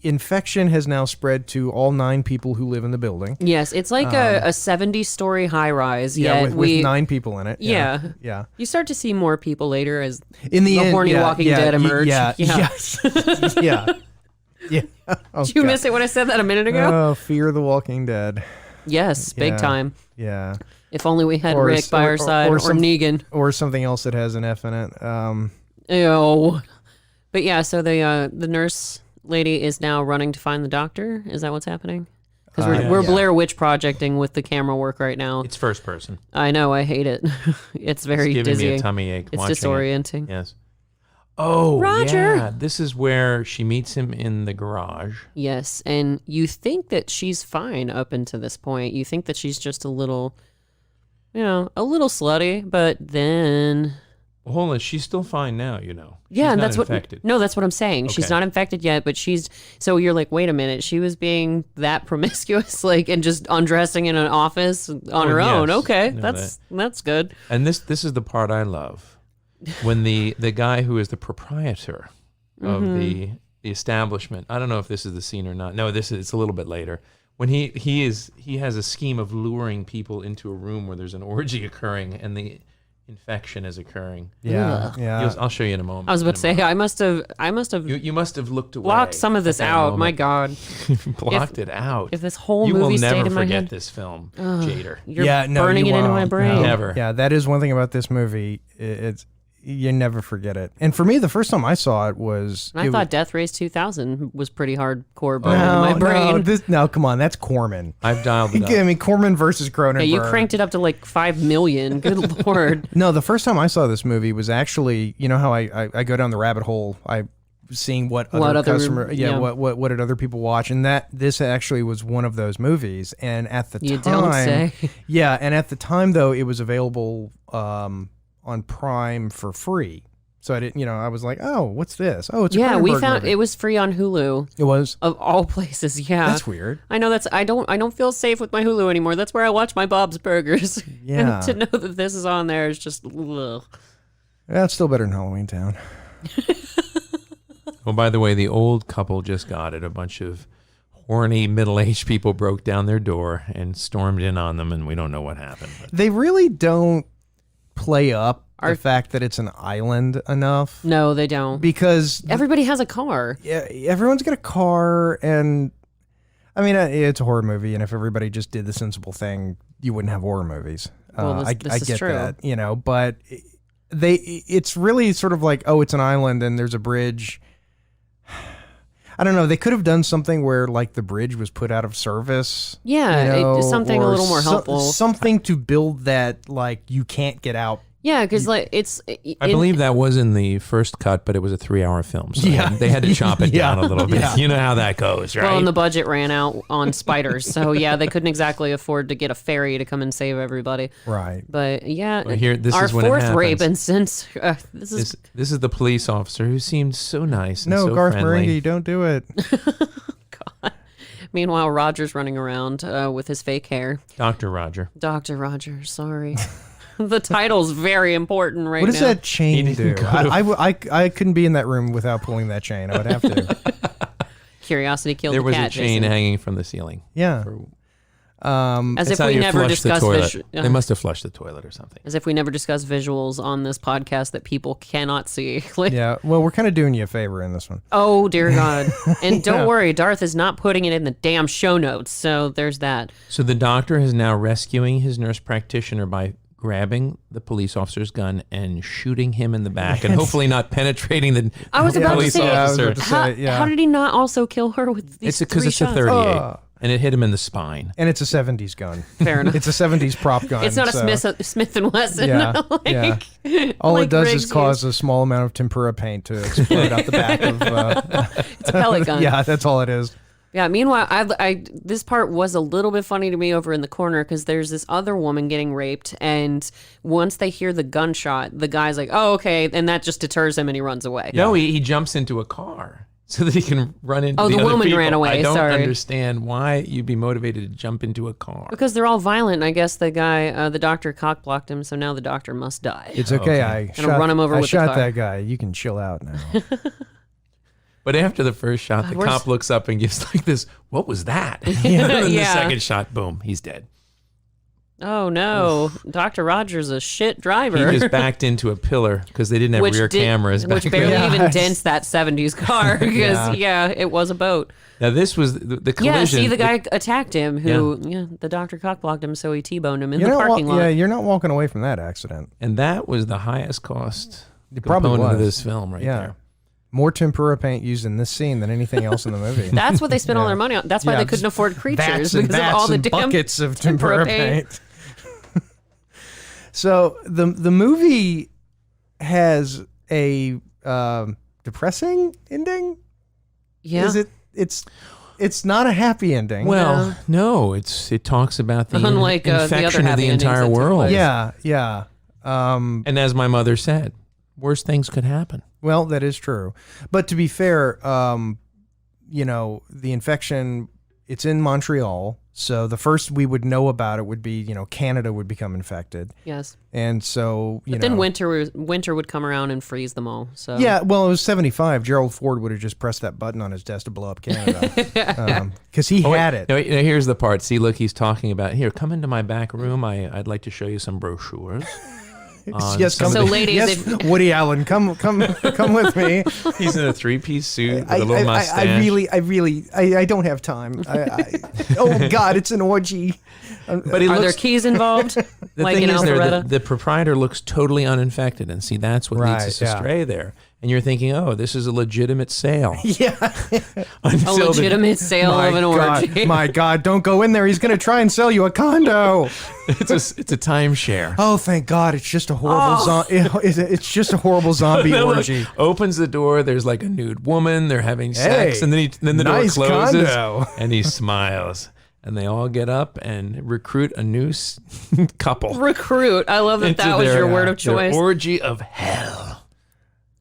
infection has now spread to all 9 people who live in the building. Yes, it's like a 70-story high-rise. Yeah, with 9 people in it. Yeah. You start to see more people later as in the end, horny Walking Dead emerge. Yes. Yeah. Oh, Did you miss it when I said that a minute ago? Oh, Fear the Walking Dead. Yes, big time. Yeah. If only we had Rick by our side, or Negan. Or something else that has an F in it. Ew. But yeah, so the nurse lady is now running to find the doctor. Is that what's happening? Because we're Blair Witch projecting with the camera work right now. It's first person. I know, I hate it. It's very giving dizzying. me a tummy ache. It's disorienting. Yes. Oh, Roger. Yeah. This is where she meets him in the garage. Yes, and you think that she's fine up until this point. You think that she's just a little slutty, but then... Well, hold on, she's still fine now, you know. Yeah, and that's infected. that's what I'm saying. Okay. She's not infected yet, but so you're like, wait a minute, she was being that promiscuous, like, and just undressing in an office on her own. Okay, that's good. And this is the part I love. When the guy who is the proprietor of the establishment, I don't know if this is the scene or not. No, it's a little bit later. When he has a scheme of luring people into a room where there's an orgy occurring and the infection is occurring. Yeah. I'll show you in a moment. I was about to say, I must have. You must have looked away. Blocked some of this out. Moment. My God. Blocked it out. If this whole movie stayed in my head. You will never forget this film, Jader. You're burning it into my brain. No, never. Yeah, that is one thing about this movie. It's you never forget it. And for me, the first time I saw it was... I thought Death Race 2000 was pretty hardcore burning in my brain. No, come on, that's Corman. I've dialed it up. I mean, Corman versus Cronenberg. Yeah, you cranked it up to like 5 million. Good Lord. No, the first time I saw this movie was actually, you know how I go down the rabbit hole, seeing what did other people watch, and this actually was one of those movies. And at the time... You don't say. Yeah, and at the time, though, it was available... on Prime for free. So I didn't, I was like, oh, what's this? Oh, it's a Cronenberg we found movie. It was free on Hulu. It was? Of all places, yeah. That's weird. I know I don't feel safe with my Hulu anymore. That's where I watch my Bob's Burgers. Yeah. And to know that this is on there is just ugh. Yeah, it's still better than Halloween Town. Oh, by the way, the old couple just got it. A bunch of horny middle-aged people broke down their door and stormed in on them, and we don't know what happened. But. They really don't play up the fact that it's an island enough. No, they don't. Because everybody has a car. Yeah, everyone's got a car, and I mean, it's a horror movie, and if everybody just did the sensible thing, you wouldn't have horror movies. Well, I get true. That, but it's really sort of like, oh, it's an island and there's a bridge. I don't know. They could have done something where, like, the bridge was put out of service. Yeah, something a little more helpful. Something to build that, like, you can't get out. Yeah, because like I believe that was in the first cut, but it was a 3-hour film, so they had to chop it down a little bit. Yeah. You know how that goes, right? Well, and the budget ran out on spiders, so yeah, they couldn't exactly afford to get a ferry to come and save everybody. Right. But yeah, well, this our is when fourth it rape instance. This is the police officer who seemed so nice. And no, Garth friendly. Marenghi, don't do it. God. Meanwhile, Roger's running around with his fake hair. Dr. Roger. Dr. Roger, sorry. The title's very important right now. What does that chain do? I couldn't be in that room without pulling that chain. I would have to. Curiosity killed the cat. There was a chain Jason. hanging from the ceiling. Yeah. As if we never discussed They must have flushed the toilet or something. As if we never discussed visuals on this podcast that people cannot see. Yeah, well, we're kind of doing you a favor in this one. Oh, dear God. And don't worry, Darth is not putting it in the damn show notes, so there's that. So the doctor is now rescuing his nurse practitioner by grabbing the police officer's gun and shooting him in the back and hopefully not penetrating the police officer. How did he not also kill her with these because it's a 38. And it hit him in the spine. And it's a 70s gun. Fair enough. It's a 70s prop gun. It's not a Smith & Wesson. Yeah, All it does is cause a small amount of tempera paint to explode out the back of... it's a pellet gun. Yeah, that's all it is. Yeah, meanwhile, this part was a little bit funny to me over in the corner because there's this other woman getting raped, and once they hear the gunshot, the guy's like, oh, okay, and that just deters him and he runs away. No, he jumps into a car. So that he can run into the other woman people. ran away. I don't Sorry. understand why you'd be motivated to jump into a car. Because they're all violent, and I guess the guy, the doctor cock-blocked him, so now the doctor must die. It's okay. I run him over with the car. shot that guy. You can chill out now. But after the first shot, the cop looks up and gives like this, what was that? And then the second shot, boom, he's dead. Oh, no. Dr. Rogers a shit driver. He just backed into a pillar because they didn't have rear cameras. Which barely even dents that 70s car because, it was a boat. Now, this was the collision. Yeah, see, the guy attacked him the doctor cock-blocked him, so he T-boned him in the parking lot. Yeah, you're not walking away from that accident. And that was the highest cost component of this film there. More tempera paint used in this scene than anything else in the movie. That's what they spent all their money on. That's why they couldn't afford creatures because of all the damn buckets of tempera paint. So the movie has a depressing ending. Yeah, it's not a happy ending. Well, no, it talks about the infection of the entire world. Yeah. And as my mother said, worse things could happen. Well, that is true. But to be fair, the infection, it's in Montreal. So the first we would know about it would be, Canada would become infected. Yes. And so, but then winter would come around and freeze them all. So yeah, well, it was 75. Gerald Ford would have just pressed that button on his desk to blow up Canada. Because he had it. No, here's the part. See, look, he's talking about, here, come into my back room. I'd like to show you some brochures. Yes, ladies, yes, Woody Allen, come with me. He's in a 3-piece suit with a little mustache. I don't have time. Oh God, it's an orgy. But are there keys involved? The like thing in is, Alpharetta? the proproprietor looks totally uninfected, and see, that's what leads us astray there. And you're thinking, oh, this is a legitimate sale. Yeah, a legitimate sale of an orgy. My God, don't go in there. He's going to try and sell you a condo. It's a timeshare. Oh, thank God! It's just a horrible it's just a horrible zombie orgy. Opens the door. There's like a nude woman. They're having sex, and then the door closes, and he smiles. And they all get up and recruit a new couple. Recruit. I love that was your word of choice. Their orgy of hell.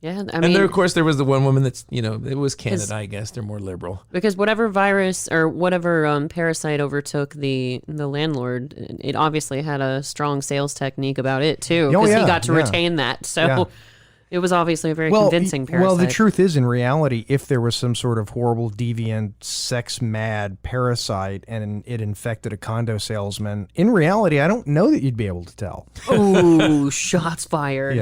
Yeah, and there, of course, there was the one woman that's, it was Canada, I guess. They're more liberal. Because whatever virus or whatever parasite overtook the landlord, it obviously had a strong sales technique about it, too. Because he got to retain that. So it was obviously a very convincing parasite. Well, the truth is, in reality, if there was some sort of horrible, deviant, sex-mad parasite and it infected a condo salesman, in reality, I don't know that you'd be able to tell. Oh, shots fired.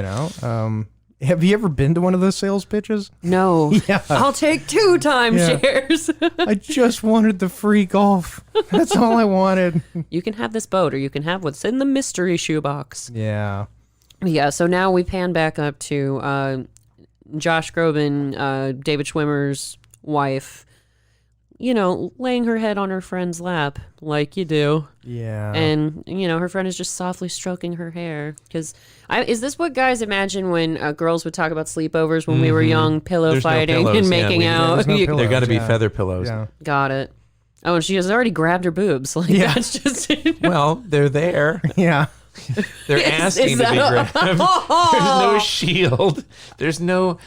Have you ever been to one of those sales pitches? No. Yeah. I'll take 2 timeshares. I just wanted the free golf. That's all I wanted. You can have this boat, or you can have what's in the mystery shoebox. Yeah. Yeah, so now we pan back up to Josh Groban, David Schwimmer's wife, laying her head on her friend's lap, like you do. Yeah. And, her friend is just softly stroking her hair. Because is this what guys imagine when girls would talk about sleepovers when we were young, there's fighting and making out? There got to be feather pillows. Yeah. Got it. Oh, and she has already grabbed her boobs. That's just... Well, they're there. Yeah. They're asking to be grabbed. There's no shield. There's no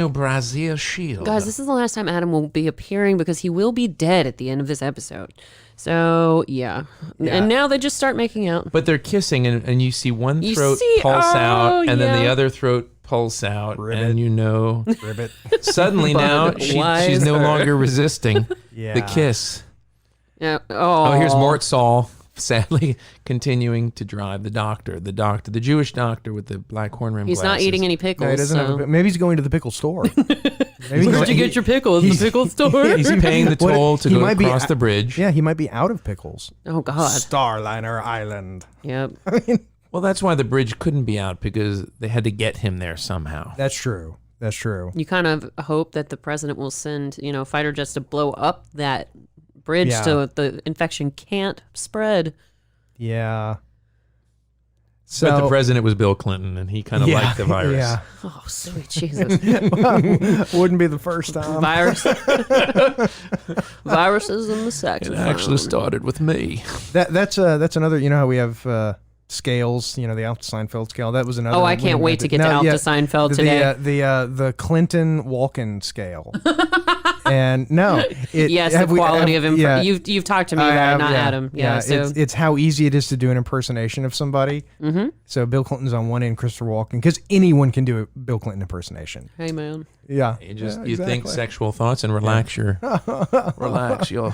brassiere shield. Guys, this is the last time Adam will be appearing because he will be dead at the end of this episode. So, yeah. And now they just start making out. But they're kissing, and you see one throat pulse out, and then the other throat pulse out, Ribbit. and Ribbit. Suddenly now she's no longer resisting the kiss. Yeah. Oh, here's Mort Saul, sadly continuing to drive the Jewish doctor with the black horn rim He's glasses. not eating any pickles. No, he doesn't have maybe he's going to the pickle store. Maybe Where'd you get your pickles? The pickle store? He's paying the toll to go across the bridge. Yeah, he might be out of pickles. Oh, God. Starliner Island. Yep. Well, that's why the bridge couldn't be out, because they had to get him there somehow. That's true. That's true. You kind of hope that the president will send, fighter jets to blow up that bridge so the infection can't spread. Yeah. But the president was Bill Clinton, and he kind of liked the virus. Yeah. Oh, sweet Jesus. Wouldn't be the first time. Viruses in the sex. It actually started with me. That's another, how we have scales, the Alta Seinfeld scale. That was another. Oh, I can't wait to get to Alta Seinfeld today. The Clinton Walken scale. And the quality of you've talked to me about it, not Adam. So it's how easy it is to do an impersonation of somebody. Mm-hmm. So Bill Clinton's on one end, Christopher Walken, because anyone can do a Bill Clinton impersonation. Hey, man. Yeah, you think sexual thoughts and relax relax your.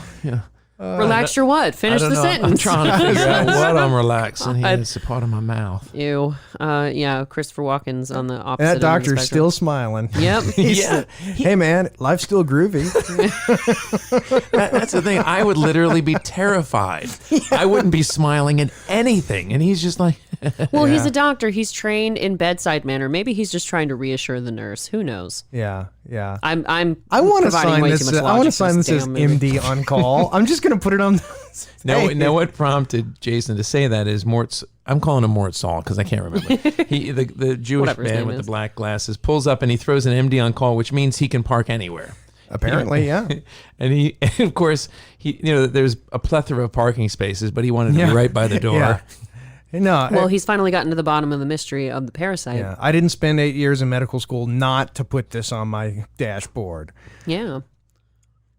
Relax your what? Finish the sentence. I'm trying to figure out what I'm relaxing. It's a part of my mouth. Ew. Christopher Walken's on the opposite. And that end of the doctor's spectrum. still smiling. Yep. Hey, man, life's still groovy. That's the thing. I would literally be terrified. I wouldn't be smiling at anything. And he's just like... Well, he's a doctor. He's trained in bedside manner. Maybe he's just trying to reassure the nurse. Who knows? Yeah. I want to sign this. I want to sign this as MD on call. I'm just going to put it on. No, what prompted Jason to say that is Mort's. I'm calling him Mort Saul because I can't remember. The Jewish man with the black glasses pulls up and he throws an MD on call, which means he can park anywhere. Apparently, yeah. And of course, there's a plethora of parking spaces, but he wanted to be right by the door. Yeah. No. Well, he's finally gotten to the bottom of the mystery of the parasite. Yeah, I didn't spend 8 years in medical school not to put this on my dashboard. Yeah.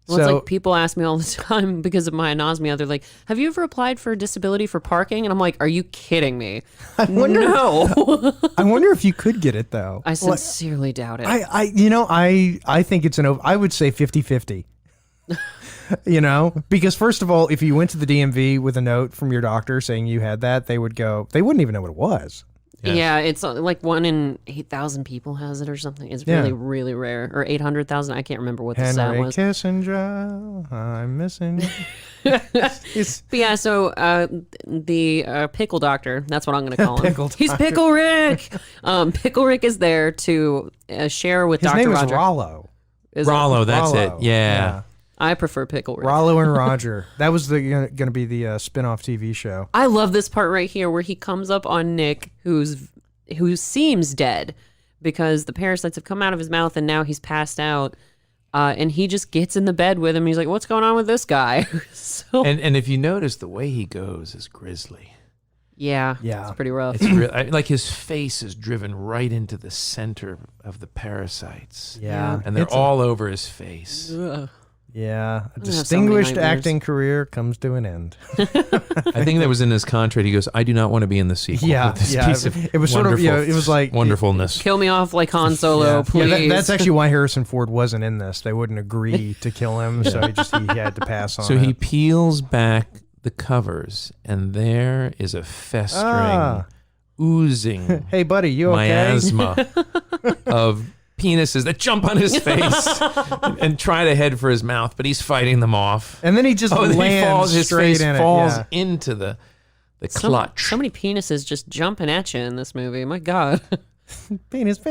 Well, it's like people ask me all the time because of my anosmia. They're like, have you ever applied for a disability for parking? And I'm like, are you kidding me? No. I wonder if you could get it, though. I sincerely doubt it. I think it's I would say 50-50. Because first of all, if you went to the DMV with a note from your doctor saying you had that, they wouldn't even know what it was. Yes. Yeah, it's like 1 in 8,000 people has it or something. It's really, really rare. Or 800,000. I can't remember what the stat was. Henry Kissinger, I'm missing you. But yeah, so the pickle doctor, that's what I'm going to call him. He's Doctor. Pickle Rick. Pickle Rick is there to share with His Dr. name Roger. is Rollo. Rollo, that's Rollo. it. Yeah. I prefer Pickle Rick. Rollo and Roger. That was going to be the spin-off TV show. I love this part right here where he comes up on Nick, who seems dead because the parasites have come out of his mouth and now he's passed out. And he just gets in the bed with him. He's like, "What's going on with this guy?" And if you notice, the way he goes is grisly. Yeah, it's pretty rough. It's like his face is driven right into the center of the parasites. Yeah. And they're all over his face. Ugh. Yeah, a distinguished acting career comes to an end. I think that was in his contract. He goes, "I do not want to be in the sequel." Yeah, with this yeah. piece of It was sort of, it was like wonderfulness. Kill me off like Han Solo, please. Yeah, that's actually why Harrison Ford wasn't in this. They wouldn't agree to kill him, so he had to pass on. So he peels back the covers, and there is a festering, oozing, hey buddy, you okay? miasma of penises that jump on his face and try to head for his mouth, but he's fighting them off. And then he just lands his straight face in falls it. into the clutch. So many penises just jumping at you in this movie. My God. Penises.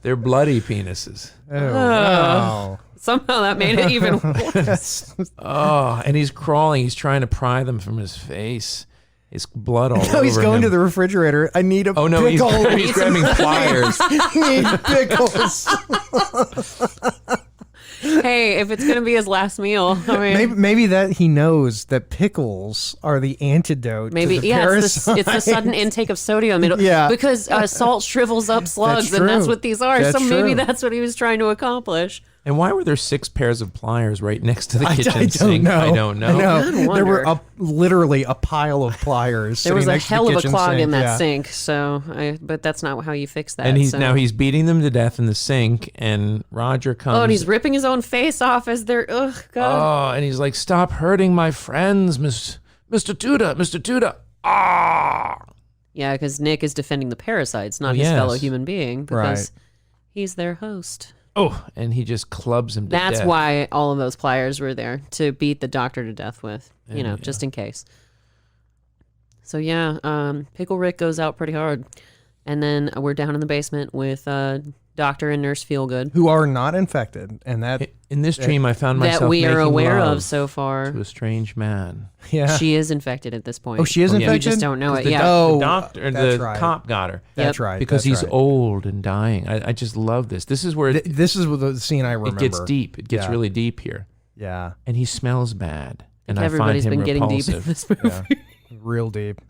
They're bloody penises. Oh, wow. Somehow that made it even worse. Oh, and he's crawling. He's trying to pry them from his face. His blood all over No, he's going him. to the refrigerator. I need a pickle. Oh, no, he's grabbing pliers. I need pickles. Hey, if it's going to be his last meal, I mean, maybe that he knows that pickles are the antidote to the it's the sudden intake of sodium. Because salt shrivels up slugs, and that's what these are. That's maybe true. that's what he was trying to accomplish. And why were there 6 pairs of pliers right next to the kitchen sink? Know. I don't know. There were literally a pile of pliers. There was a hell of a clog sink. in that sink. So, but that's not how you fix that. And now he's beating them to death in the sink, and Roger comes. Oh, and he's ripping his own face off as they're. Ugh, God. Oh, and he's like, "Stop hurting my friends, Mr. Tuda. Ah." Yeah, because Nick is defending the parasites, not his fellow human being, because he's their host. Oh, and he just clubs him to That's death. why all of those pliers were there, to beat the doctor to death with, just in case. So Pickle Rick goes out pretty hard. And then we're down in the basement with Doctor and Nurse Feelgood. Who are not infected. And that... In this dream, I found myself that we are making aware love of so far. to a strange man. Yeah. She is infected at this point. Oh, she is infected? We just don't know it. The Yeah. the doctor, that's the right. cop got her. That's right. Because that's he's right. old and dying. I just love this. This is where This is the scene I remember. it gets deep. It gets really deep here. Yeah. And he smells bad. And Everybody's I find been him getting repulsive. deep in this movie. Yeah. Real deep.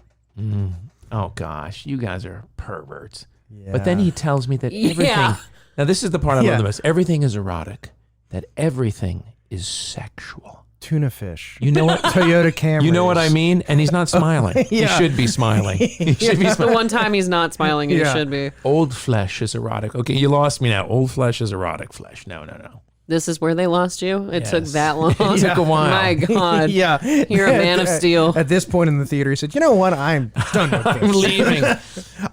Oh gosh, you guys are perverts. Yeah. But then he tells me that everything. Yeah. Now this is the part I Yeah. love the most. Everything is erotic. That everything is sexual. Tuna fish. You know what? Toyota Camrys. You know what I mean? And he's not smiling. He Yeah. should be smiling. He should be The smiling. one time he's not smiling, and he should be. Old flesh is erotic. Okay, you lost me now. Old flesh is erotic flesh. No. This is where they lost you? It took Yes. that long? It took a while. My God. Yeah. You're a man of steel. At this point in the theater, he said, "You know what? I'm done with this. I'm leaving.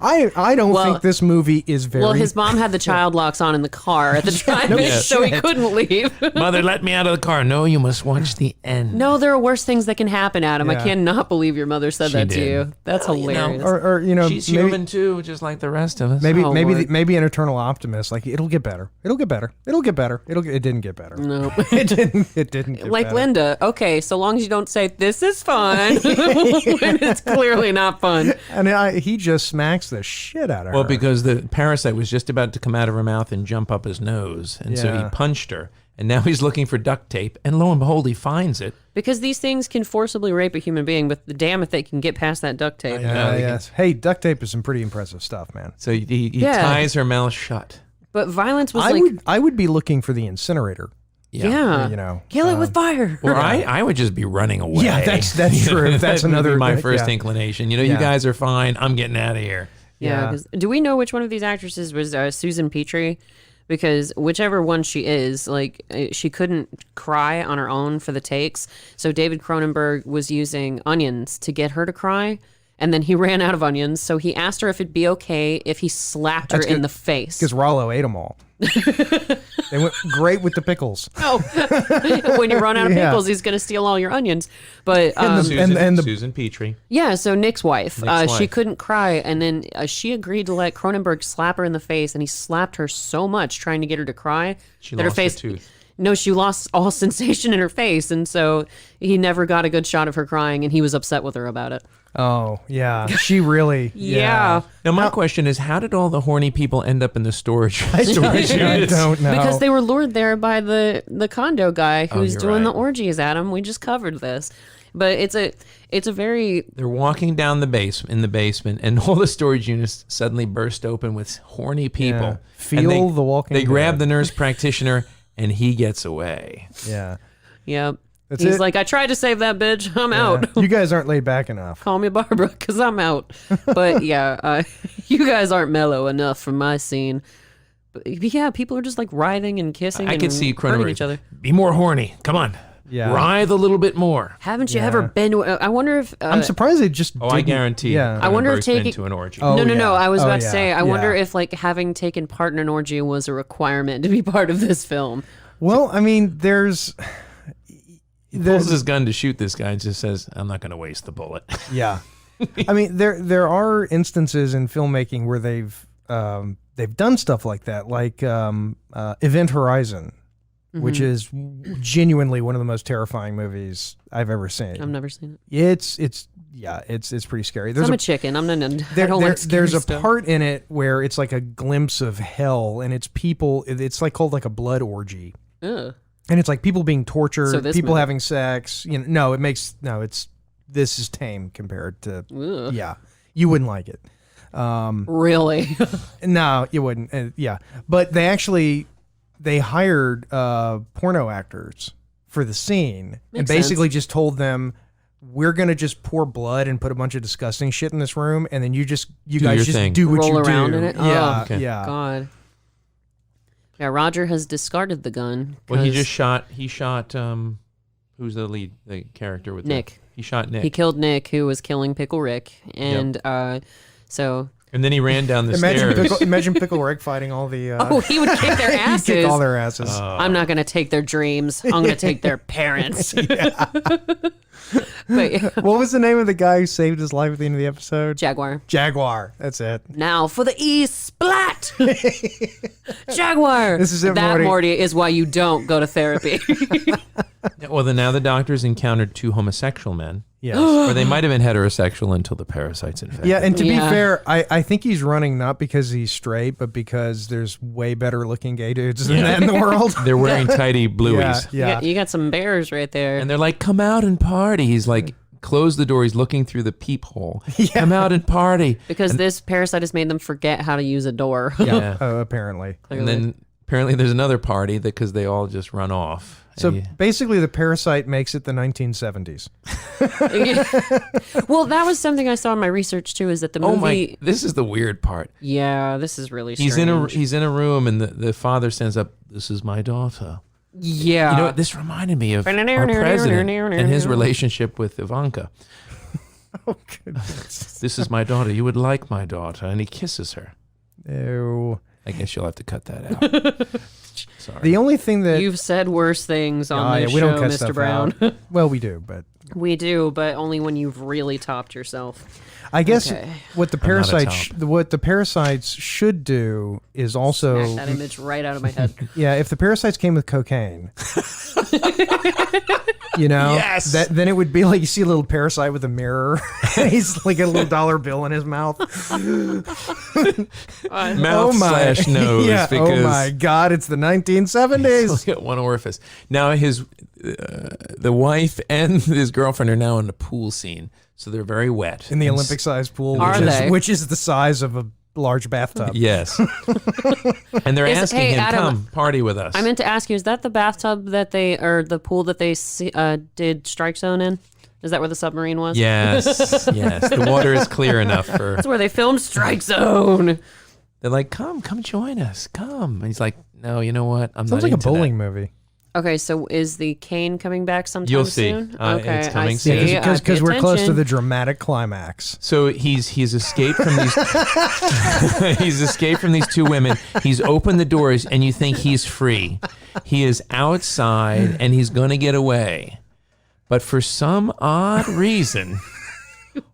I don't think this movie is very..." Well, his mom had the child locks on in the car at the drive-in, Yes. so he couldn't leave. Mother, let me out of the car. No, you must watch the end. No, there are worse things that can happen, Adam. I Yeah. cannot believe your mother said She that to did. you. That's hilarious. or She's maybe, human too, just like the rest of us. Maybe Oh, maybe Lord. maybe an eternal optimist. Like it'll get better. It'll get better. It'll get better. It didn't get better. No. It didn't. It didn't. Get Like better. Linda. Okay, so long as you don't say, this is fun, when it's clearly not fun. And he just smacks the shit out of her. Well, because the parasite was just about to come out of her mouth and jump up his nose. And so he Yeah. punched her. And now he's looking for duct tape. And lo and behold, he finds it. Because these things can forcibly rape a human being, but damn if they can get past that duct tape. know, they yes. Hey, duct tape is some pretty impressive stuff, man. So he Yeah. ties her mouth shut. But violence was I would be looking for the incinerator. yeah. You know, Kill it with fire. Or I would just be running away. Yeah, that's true. That's That would be another my first yeah. inclination. You know, Yeah. you guys are fine. I'm getting out of here. Yeah. 'Cause do we know which one of these actresses was Susan Petrie? Because whichever one she is, she couldn't cry on her own for the takes. So David Cronenberg was using onions to get her to cry. And then he ran out of onions. So he asked her if it'd be okay if he slapped her in the face. Because Rollo ate them all. They went great with the pickles. Oh, when you run out of Yeah. pickles, he's going to steal all your onions. But Susan Petrie. yeah, so Nick's wife, she wife. couldn't cry, and then she agreed to let Cronenberg slap her in the face, and he slapped her so much trying to get her to cry She that lost her her face. tooth. No, she lost all sensation in her face, and so he never got a good shot of her crying, and he was upset with her about it. Oh, yeah. She really. Yeah. Now, my question is, how did all the horny people end up in the storage I units? don't know. Because they were lured there by the condo guy who's you're doing the right. orgies, Adam. We just covered this. But it's a very They're walking down the basement, and all the storage units suddenly burst open with horny people. Yeah. And Feel the Walking They grab Dead. the nurse practitioner, and he gets away. Yeah. Yep. That's He's it. like, I tried to save that bitch. I'm out. You guys aren't laid back enough. Call me Barbara, because I'm out. But yeah, you guys aren't mellow enough for my scene. But yeah, people are just like writhing and kissing I and could see hurting Cronenberg. each other. Be more horny. Come on. Yeah. Writhe a little bit more. Haven't you Yeah. ever been to I wonder if... I'm surprised they just. Oh, I didn't- guarantee. Yeah. I wonder if Cronenberg's been taking- to an orgy. Oh, no. yeah. I was Oh, about to yeah. say, I wonder Yeah. if like having taken part in an orgy was a requirement to be part of this film. Well, I mean, there's. He pulls his gun to shoot this guy and just says, "I'm not going to waste the bullet." Yeah. I mean, there are instances in filmmaking where they've done stuff like that, like Event Horizon, which is genuinely one of the most terrifying movies I've ever seen. I've never seen it. It's pretty scary. I'm a chicken. I don't like scary there's a stuff. part in it where it's like a glimpse of hell, and it's people. It's like called like a blood orgy, Ugh. and it's like people being tortured, So this people movie- having sex. This is tame compared to. Ugh. Yeah, you wouldn't like it. Really? No, you wouldn't. Yeah, but they actually they hired porno actors for the scene and Makes basically sense. just told them, we're going to just pour blood and put a bunch of disgusting shit in this room, and then you guys your just thing. do what Roll you around do. in it? Yeah, Oh, okay. yeah. God. Yeah, Roger has discarded the gun. Well, he 'cause just shot. He shot. Who's the lead? The character with Nick. He shot Nick. He killed Nick, who was killing Pickle Rick, and so. And then he ran down the stairs. Imagine Pickle Rick fighting all the... Oh, he would kick their he'd asses. kick all their asses. I'm not going to take their dreams. I'm going to take their parents. But What was the name of the guy who saved his life at the end of the episode? Jaguar. Jaguar. That's it. Now for the E splat. Jaguar. This is it, that Morty. Morty is why you don't go to therapy. Well, then now the doctors encountered 2 homosexual men. Yes. Or they might have been heterosexual until the parasites infected. Yeah, and to be Yeah. fair, I think he's running not because he's straight, but because there's way better looking gay dudes than that in the world. They're wearing tighty blueies. Yeah. You got some bears right there. And they're like, come out and party. He's like, close the door. He's looking through the peephole. Come out and party. because this parasite has made them forget how to use a door. Yeah. Apparently. And then apparently there's another party because they all just run off. So And basically, the parasite makes it the 1970s. Well, that was something I saw in my research too. Is that the movie? oh my! This is the weird part. Yeah, this is really He's strange. he's in a room and the father stands up. This is my daughter. Yeah. You know what? This reminded me of our president and his relationship with Ivanka. Oh, goodness. This is my daughter. You would like my daughter, and he kisses her. Ew. I guess you'll have to cut that out. Sorry. The only thing that... You've said worse things on this we show, don't cut Mr. stuff Brown. out. Well, we do, but... We do, but only when you've really topped yourself. I guess Okay. what the I'm not a parasites top. what the parasites should do is also Smack that image right out of my head. yeah, if the parasites came with cocaine, you know, Yes! then it would be like you see a little parasite with a mirror. He's like a little dollar bill in his mouth. Mouth slash nose. yeah. Because Oh my God, it's the 1970s. Look at one orifice. Now the wife and his girlfriend are now in the pool scene, so they're very wet. In the Olympic-sized pool, Are they? which is the size of a large bathtub. Yes. And they're asking hey, him, Adam, come party with us. I meant to ask you, is that the bathtub that they, or the pool that they did Strike Zone in? Is that where the submarine was? Yes, yes. The water is clear enough for... That's where they filmed Strike Zone. They're like, come join us, come. And he's like, no, you know what? I'm Sounds not like a into bowling movie. Okay, so is the cane coming back sometime You'll see. soon? Okay, it's coming I see. soon. Yeah, because Pay we're close to attention. the dramatic climax. So he's escaped from these he's escaped from these 2 women. He's opened the doors and you think he's free. He is outside and he's going to get away. But for some odd reason,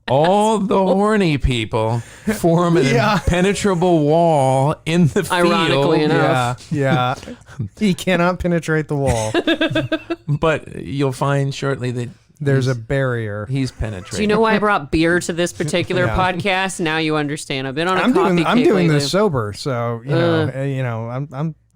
all the horny people form an impenetrable wall in the field. Ironically enough. Yeah. He cannot penetrate the wall. But you'll find shortly that There's a barrier. he's penetrating. Do you know why I brought beer to this particular Yeah. podcast? Now you understand. I've been on a I'm coffee doing kick lately. this sober, so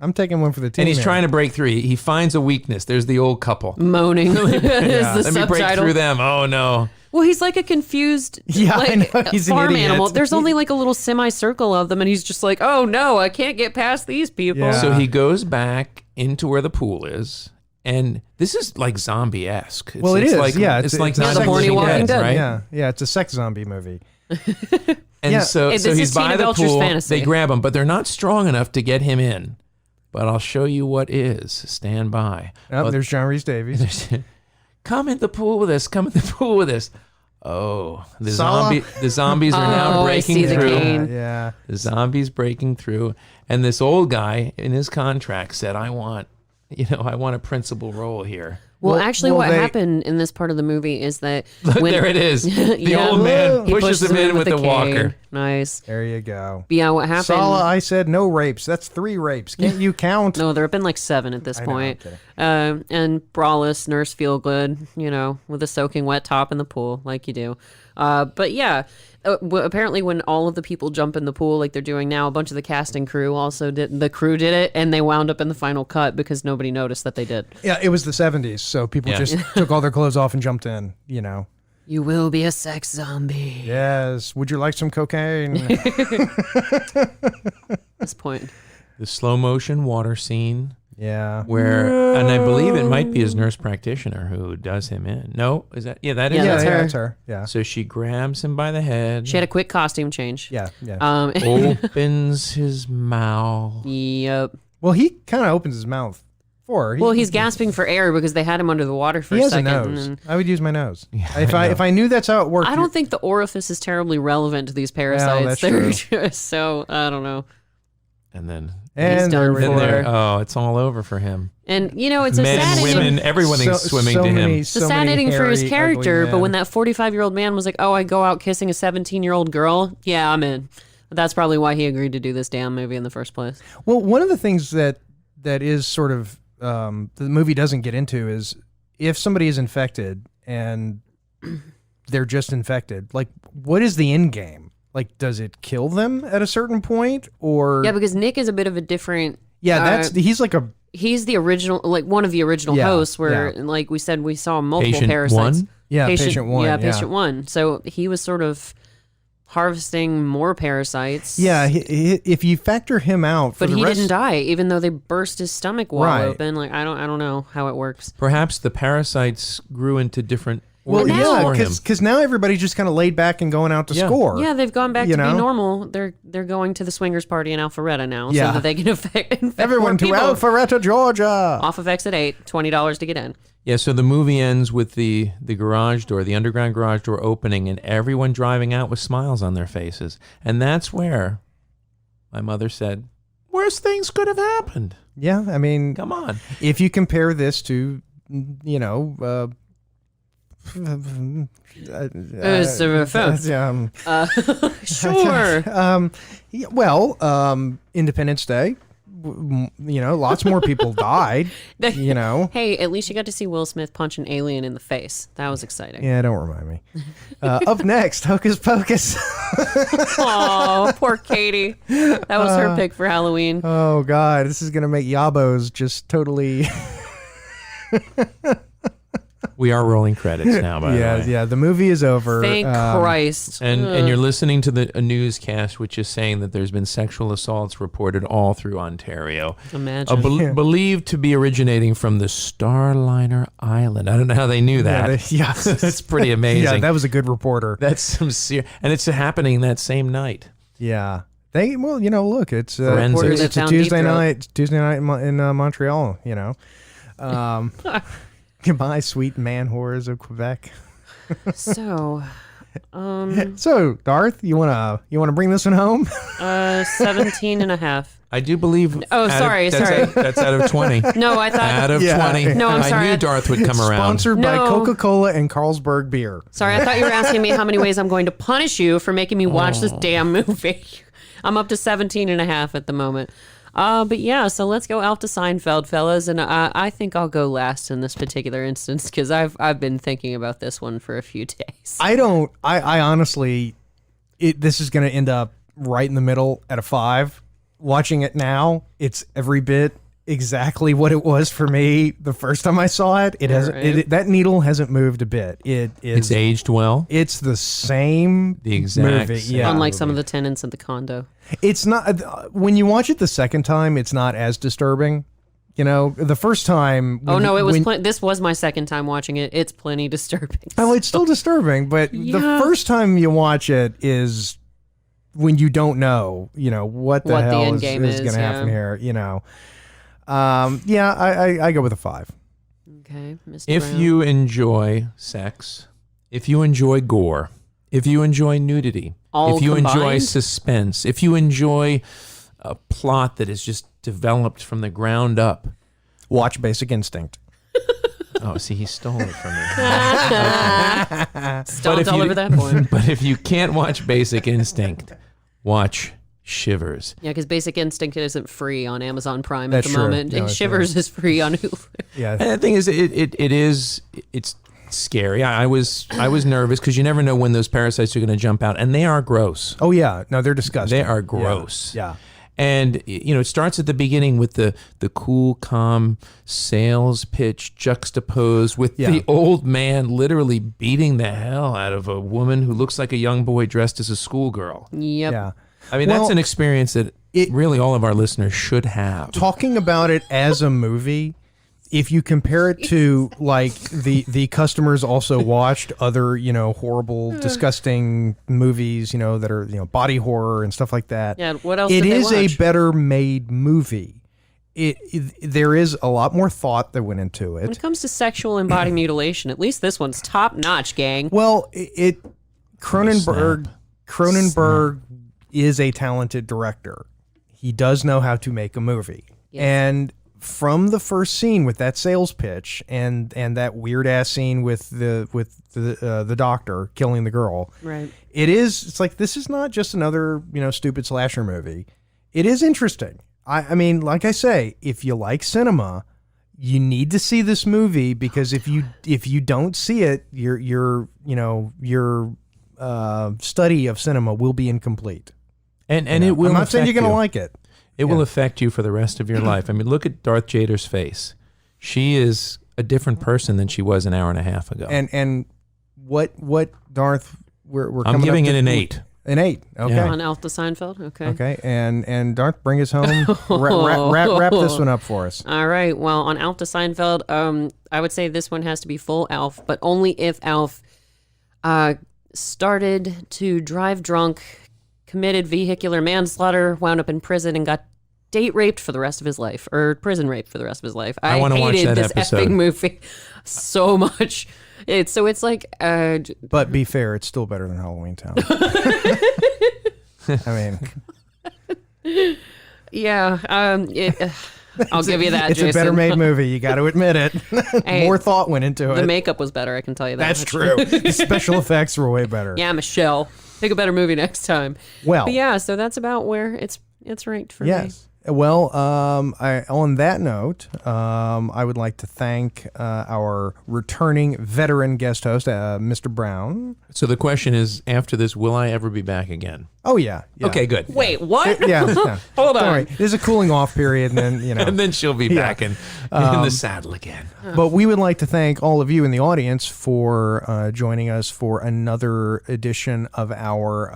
I'm taking one for the team. And he's here. trying to break through. He finds a weakness. There's the old couple. Moaning is the Let me break subtitle. through them. Oh no. Well, he's like a confused Yeah, I like, know. He's an farm idiot. animal. There's only like a little semicircle of them, and he's just like, oh no, I can't get past these people. Yeah. So he goes back into where the pool is, and this is like zombie-esque. Well, it is. Like, Yeah, it's like a Night of the horny Living Walking Dead. right? Yeah, it's a sex zombie movie. And Yeah. so, Hey, so this he's is by Tina the Belcher's pool. fantasy. They grab him, but they're not strong enough to get him in. But I'll show you what is. Stand by. Oh, there's John Rhys Davies. Come in the pool with us. Come in the pool with us. Oh, the Sala? zombies are now Oh, I breaking see the through. cane. Yeah. The zombies breaking through, and this old guy in his contract said, "I want a principal role here." Well, Well- actually, well, what they- happened in this part of the movie is that Look, when there it is. The Yeah. old man he pushes him in with the cane. walker. Nice. There you go. But yeah, what happened? Sala, I said no rapes. That's 3 rapes. Can't you count? No, there have been like 7 at this I know, I'm point. kidding. And braless, nurse Feelgood, with a soaking wet top in the pool, like you do. But yeah, apparently when all of the people jump in the pool, like they're doing now, a bunch of the cast and crew also did. The crew did it, and they wound up in the final cut because nobody noticed that they did. Yeah, it was the 70s, so people Yeah. just took all their clothes off and jumped in, You will be a sex zombie. Yes. Would you like some cocaine? At this point. The slow motion water scene. Yeah. Where, and I believe it might be his nurse practitioner who does him in. No, is that? Yeah, that is. Yeah, that's her. That's her. Yeah. So she grabs him by the head. She had a quick costume change. Yeah. Yeah. Opens his mouth. Yep. Well, he kind of opens his mouth for her. Well, he's gasping for air because they had him under the water for He a has a second. nose. And I would use my nose. Yeah, If I knew that's how it worked. I don't think the orifice is terribly relevant to these parasites. that's They're true. just so I don't know. And then, He's done there we for go. her. oh, it's all over for him. And it's a Men, sad women, ending. everyone's swimming to him. It's a sad ending for his character. But when that 45-year-old man was like, "Oh, I go out kissing a 17-year-old girl," yeah, I'm in. That's probably why he agreed to do this damn movie in the first place. Well, one of the things that is sort of the movie doesn't get into is if somebody is infected and they're just infected, like what is the end game? Like, does it kill them at a certain point, or Yeah, because Nick is a bit of a different. yeah, he's like a He's the original, like one of the original Yeah, hosts. Where, yeah. like we said, we saw multiple Patient parasites. one? Yeah, patient one, Yeah, yeah. patient one. So he was sort of harvesting more parasites. yeah. If you factor him out, for But the he rest, didn't die, even though they burst his stomach wall Right. open. Like I don't know how it works. Perhaps the parasites grew into different Well, organs yeah, for him. because now everybody's just kind of laid back and going out to Yeah. score. Yeah, they've gone back You to be know? normal. They're going to the swingers party in Alpharetta now, Yeah. so that they can infect Everyone more to people. Alpharetta, Georgia. Off of exit 8, $20 to get in. Yeah, so the movie ends with the garage door, the underground garage door opening, and everyone driving out with smiles on their faces. And that's where my mother said, worse things could have happened. Yeah, I mean, Come on. if you compare this to, Sure. yeah, well, Independence Day, lots more people died, Hey, at least you got to see Will Smith punch an alien in the face. That was exciting. Yeah, don't remind me. Up next, Hocus Pocus. Oh, poor Katie. That was her pick for Halloween. Oh, God, this is going to make Yabos just totally... We are rolling credits now, by the way. Yeah, the movie is over. Thank Christ. And you're listening to a newscast which is saying that there's been sexual assaults reported all through Ontario. Imagine. Believed to be originating from the Starliner Island. I don't know how they knew that. Yeah, That's pretty amazing. Yeah, that was a good reporter. That's some serious, and it's happening that same night. Yeah. Look, it's Forensics. it's a Found Tuesday Deep Throat. night. Tuesday night in Montreal. Goodbye, sweet man whores of Quebec. So, So, Darth, you wanna bring this one home? 17 and a half. I do believe. Oh, sorry. That's out of 20. No, I thought. Out of Yeah. 20. No, I'm sorry. I knew Darth would come around. Sponsored by No. Coca-Cola and Carlsberg beer. Sorry, I thought you were asking me how many ways I'm going to punish you for making me watch this damn movie. I'm up to 17 and a half at the moment. But yeah, so let's go out to Seinfeld, fellas. And I think I'll go last in this particular instance because I've been thinking about this one for a few days. I honestly, this is going to end up right in the middle at a 5. Watching it now, it's every bit exactly what it was for me the first time I saw it. It hasn't. Right. That needle hasn't moved a bit. It's aged well. It's the same. The exact movie. same. Yeah. Unlike some of the tenants in the condo. It's not when you watch it the second time. It's not as disturbing. The first time. Oh no, it was. This was my second time watching it. It's plenty disturbing. Oh, it's still disturbing, but the Yeah. first time you watch it is when you don't know, what the hell end is game going to is, happen here. I go with a 5. Okay, Mr. If Brown. you enjoy sex, if you enjoy gore, if you enjoy nudity, All if you enjoy combined? suspense, if you enjoy a plot that is just developed from the ground up. Watch Basic Instinct. Oh, see, he stole it from me. stomped all over that point. But if you can't watch Basic Instinct, watch Shivers. Yeah, because Basic Instinct isn't free on Amazon Prime at That's the true. moment. No, And that's Shivers is free on Hulu. Yeah. And the thing is, it's scary. I was nervous because you never know when those parasites are going to jump out, and they are gross. Oh yeah. No, they're disgusting. They are gross. Yeah. And it starts at the beginning with the cool, calm sales pitch juxtaposed with the old man literally beating the hell out of a woman who looks like a young boy dressed as a schoolgirl. Yep. Yeah. I mean, that's an experience that really all of our listeners should have. Talking about it as a movie, if you compare it to like the customers also watched other, horrible, disgusting movies, that are, body horror and stuff like that. Yeah, what else It did they is a watch? better made movie. There is a lot more thought that went into When it. it comes to sexual and body mutilation, at least this one's top notch, gang. Well, Cronenberg is a talented director. He does know how to make a movie. Yes. And from the first scene with that sales pitch and that weird ass scene with the doctor killing the girl, Right. it's like, this is not just another, stupid slasher movie. It is interesting. I mean, like I say, if you like cinema, you need to see this movie, because if you don't see it, your study of cinema will be incomplete. And it will. I'm not saying you're going to you. like it. It will affect you for the rest of your life. I mean, look at Darth Jader's face. She is a different person than she was an hour and a half ago. And what Darth we're I'm coming giving up it to, an 8. An 8. Okay. Yeah. On Alpha Seinfeld? Okay. Okay. And Darth, bring us home. Wrap this one up for us. All right. Well, on Alf to Seinfeld, I would say this one has to be full Alf, but only if Alf started to drive drunk, committed vehicular manslaughter, wound up in prison, and got date raped for the rest of his life, or prison raped for the rest of his life. I wanna watch hated that this episode. effing movie so much. It's like But be fair, it's still better than Halloween Town. I mean, yeah. I'll give you that. it's Jason. a better made movie. You got to admit it. Hey, More thought went into The it. makeup was better. I can tell you that. That's much. true. The special effects were way better. Yeah, Michelle. Pick a better movie next time. Well, But yeah, so that's about where it's ranked for me. yes. Well, on that note, I would like to thank our returning veteran guest host, Mr. Brown. So the question is, after this, will I ever be back again? Oh, yeah. Okay, good. Wait, what? Yeah. Hold on. Don't worry. There's a cooling off period, and then, And then she'll be back in the saddle again. But we would like to thank all of you in the audience for joining us for another edition of our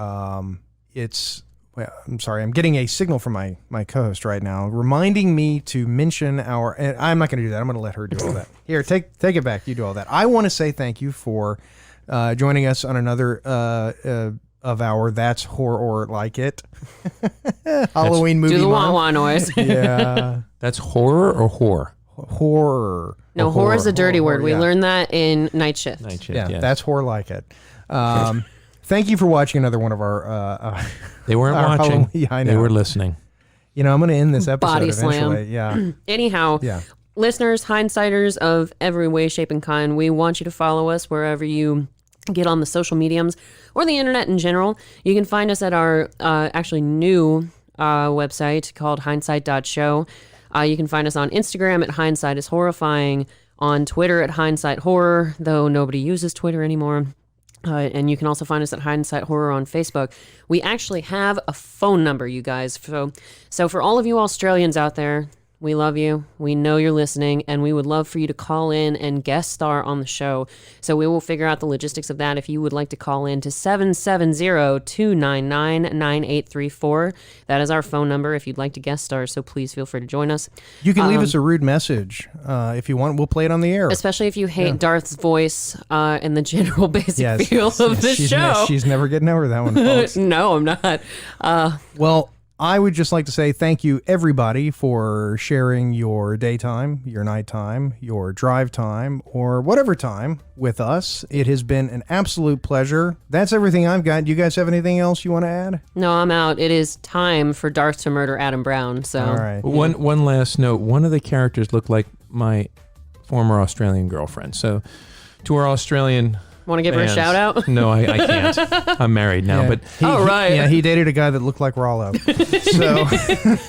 well, I'm sorry, I'm getting a signal from my co-host right now, reminding me to mention our. And I'm not going to do that. I'm going to let her do all that. Here, take it back. You do all that. I want to say thank you for joining us on another of our That's Horror Like It Halloween movie Do the month. wah-wah noise. Yeah, That's horror or whore? horror. No, Or horror is a dirty word. We yeah. learned that in Night Shift. Night shift, Yeah, yes. that's Horror Like It. Thank you for watching another one of our. They weren't our watching. Halloween- yeah, I They know. were listening. I'm going to end this episode Body slam. eventually. Yeah. Anyhow, Yeah. listeners, hindsighters of every way, shape, and kind, we want you to follow us wherever you get on the social mediums or the internet in general. You can find us at our actually new website called hindsight.show. You can find us on Instagram at Hindsight is Horrifying, on Twitter at Hindsight Horror, though nobody uses Twitter anymore. And you can also find us at Hindsight Horror on Facebook. We actually have a phone number, you guys. So for all of you Australians out there, we love you. We know you're listening, and we would love for you to call in and guest star on the show. So we will figure out the logistics of that if you would like to call in to 770-299-9834. That is our phone number if you'd like to guest star, so please feel free to join us. You can leave us a rude message if you want. We'll play it on the air. Especially if you hate Darth's voice and the general basic feel of the she's show. she's never getting over that one, folks. No, I'm not. Well, I would just like to say thank you, everybody, for sharing your daytime, your nighttime, your drive time, or whatever time with us. It has been an absolute pleasure. That's everything I've got. You guys have anything else you want to add? No, I'm out. It is time for Darth to murder Adam Brown. So All right. One last note. One of the characters looked like my former Australian girlfriend. So to our Australian want to give her a fans- shout out? No, I can't. I'm married now. Yeah. But Right. He dated a guy that looked like Rollo. So,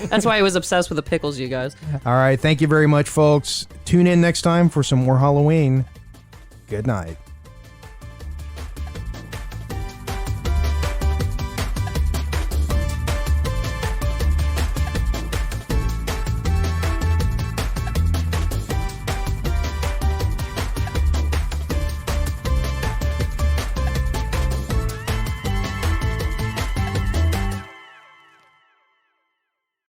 That's why I was obsessed with the pickles, you guys. all right. Thank you very much, folks. Tune in next time for some more Halloween. Good night.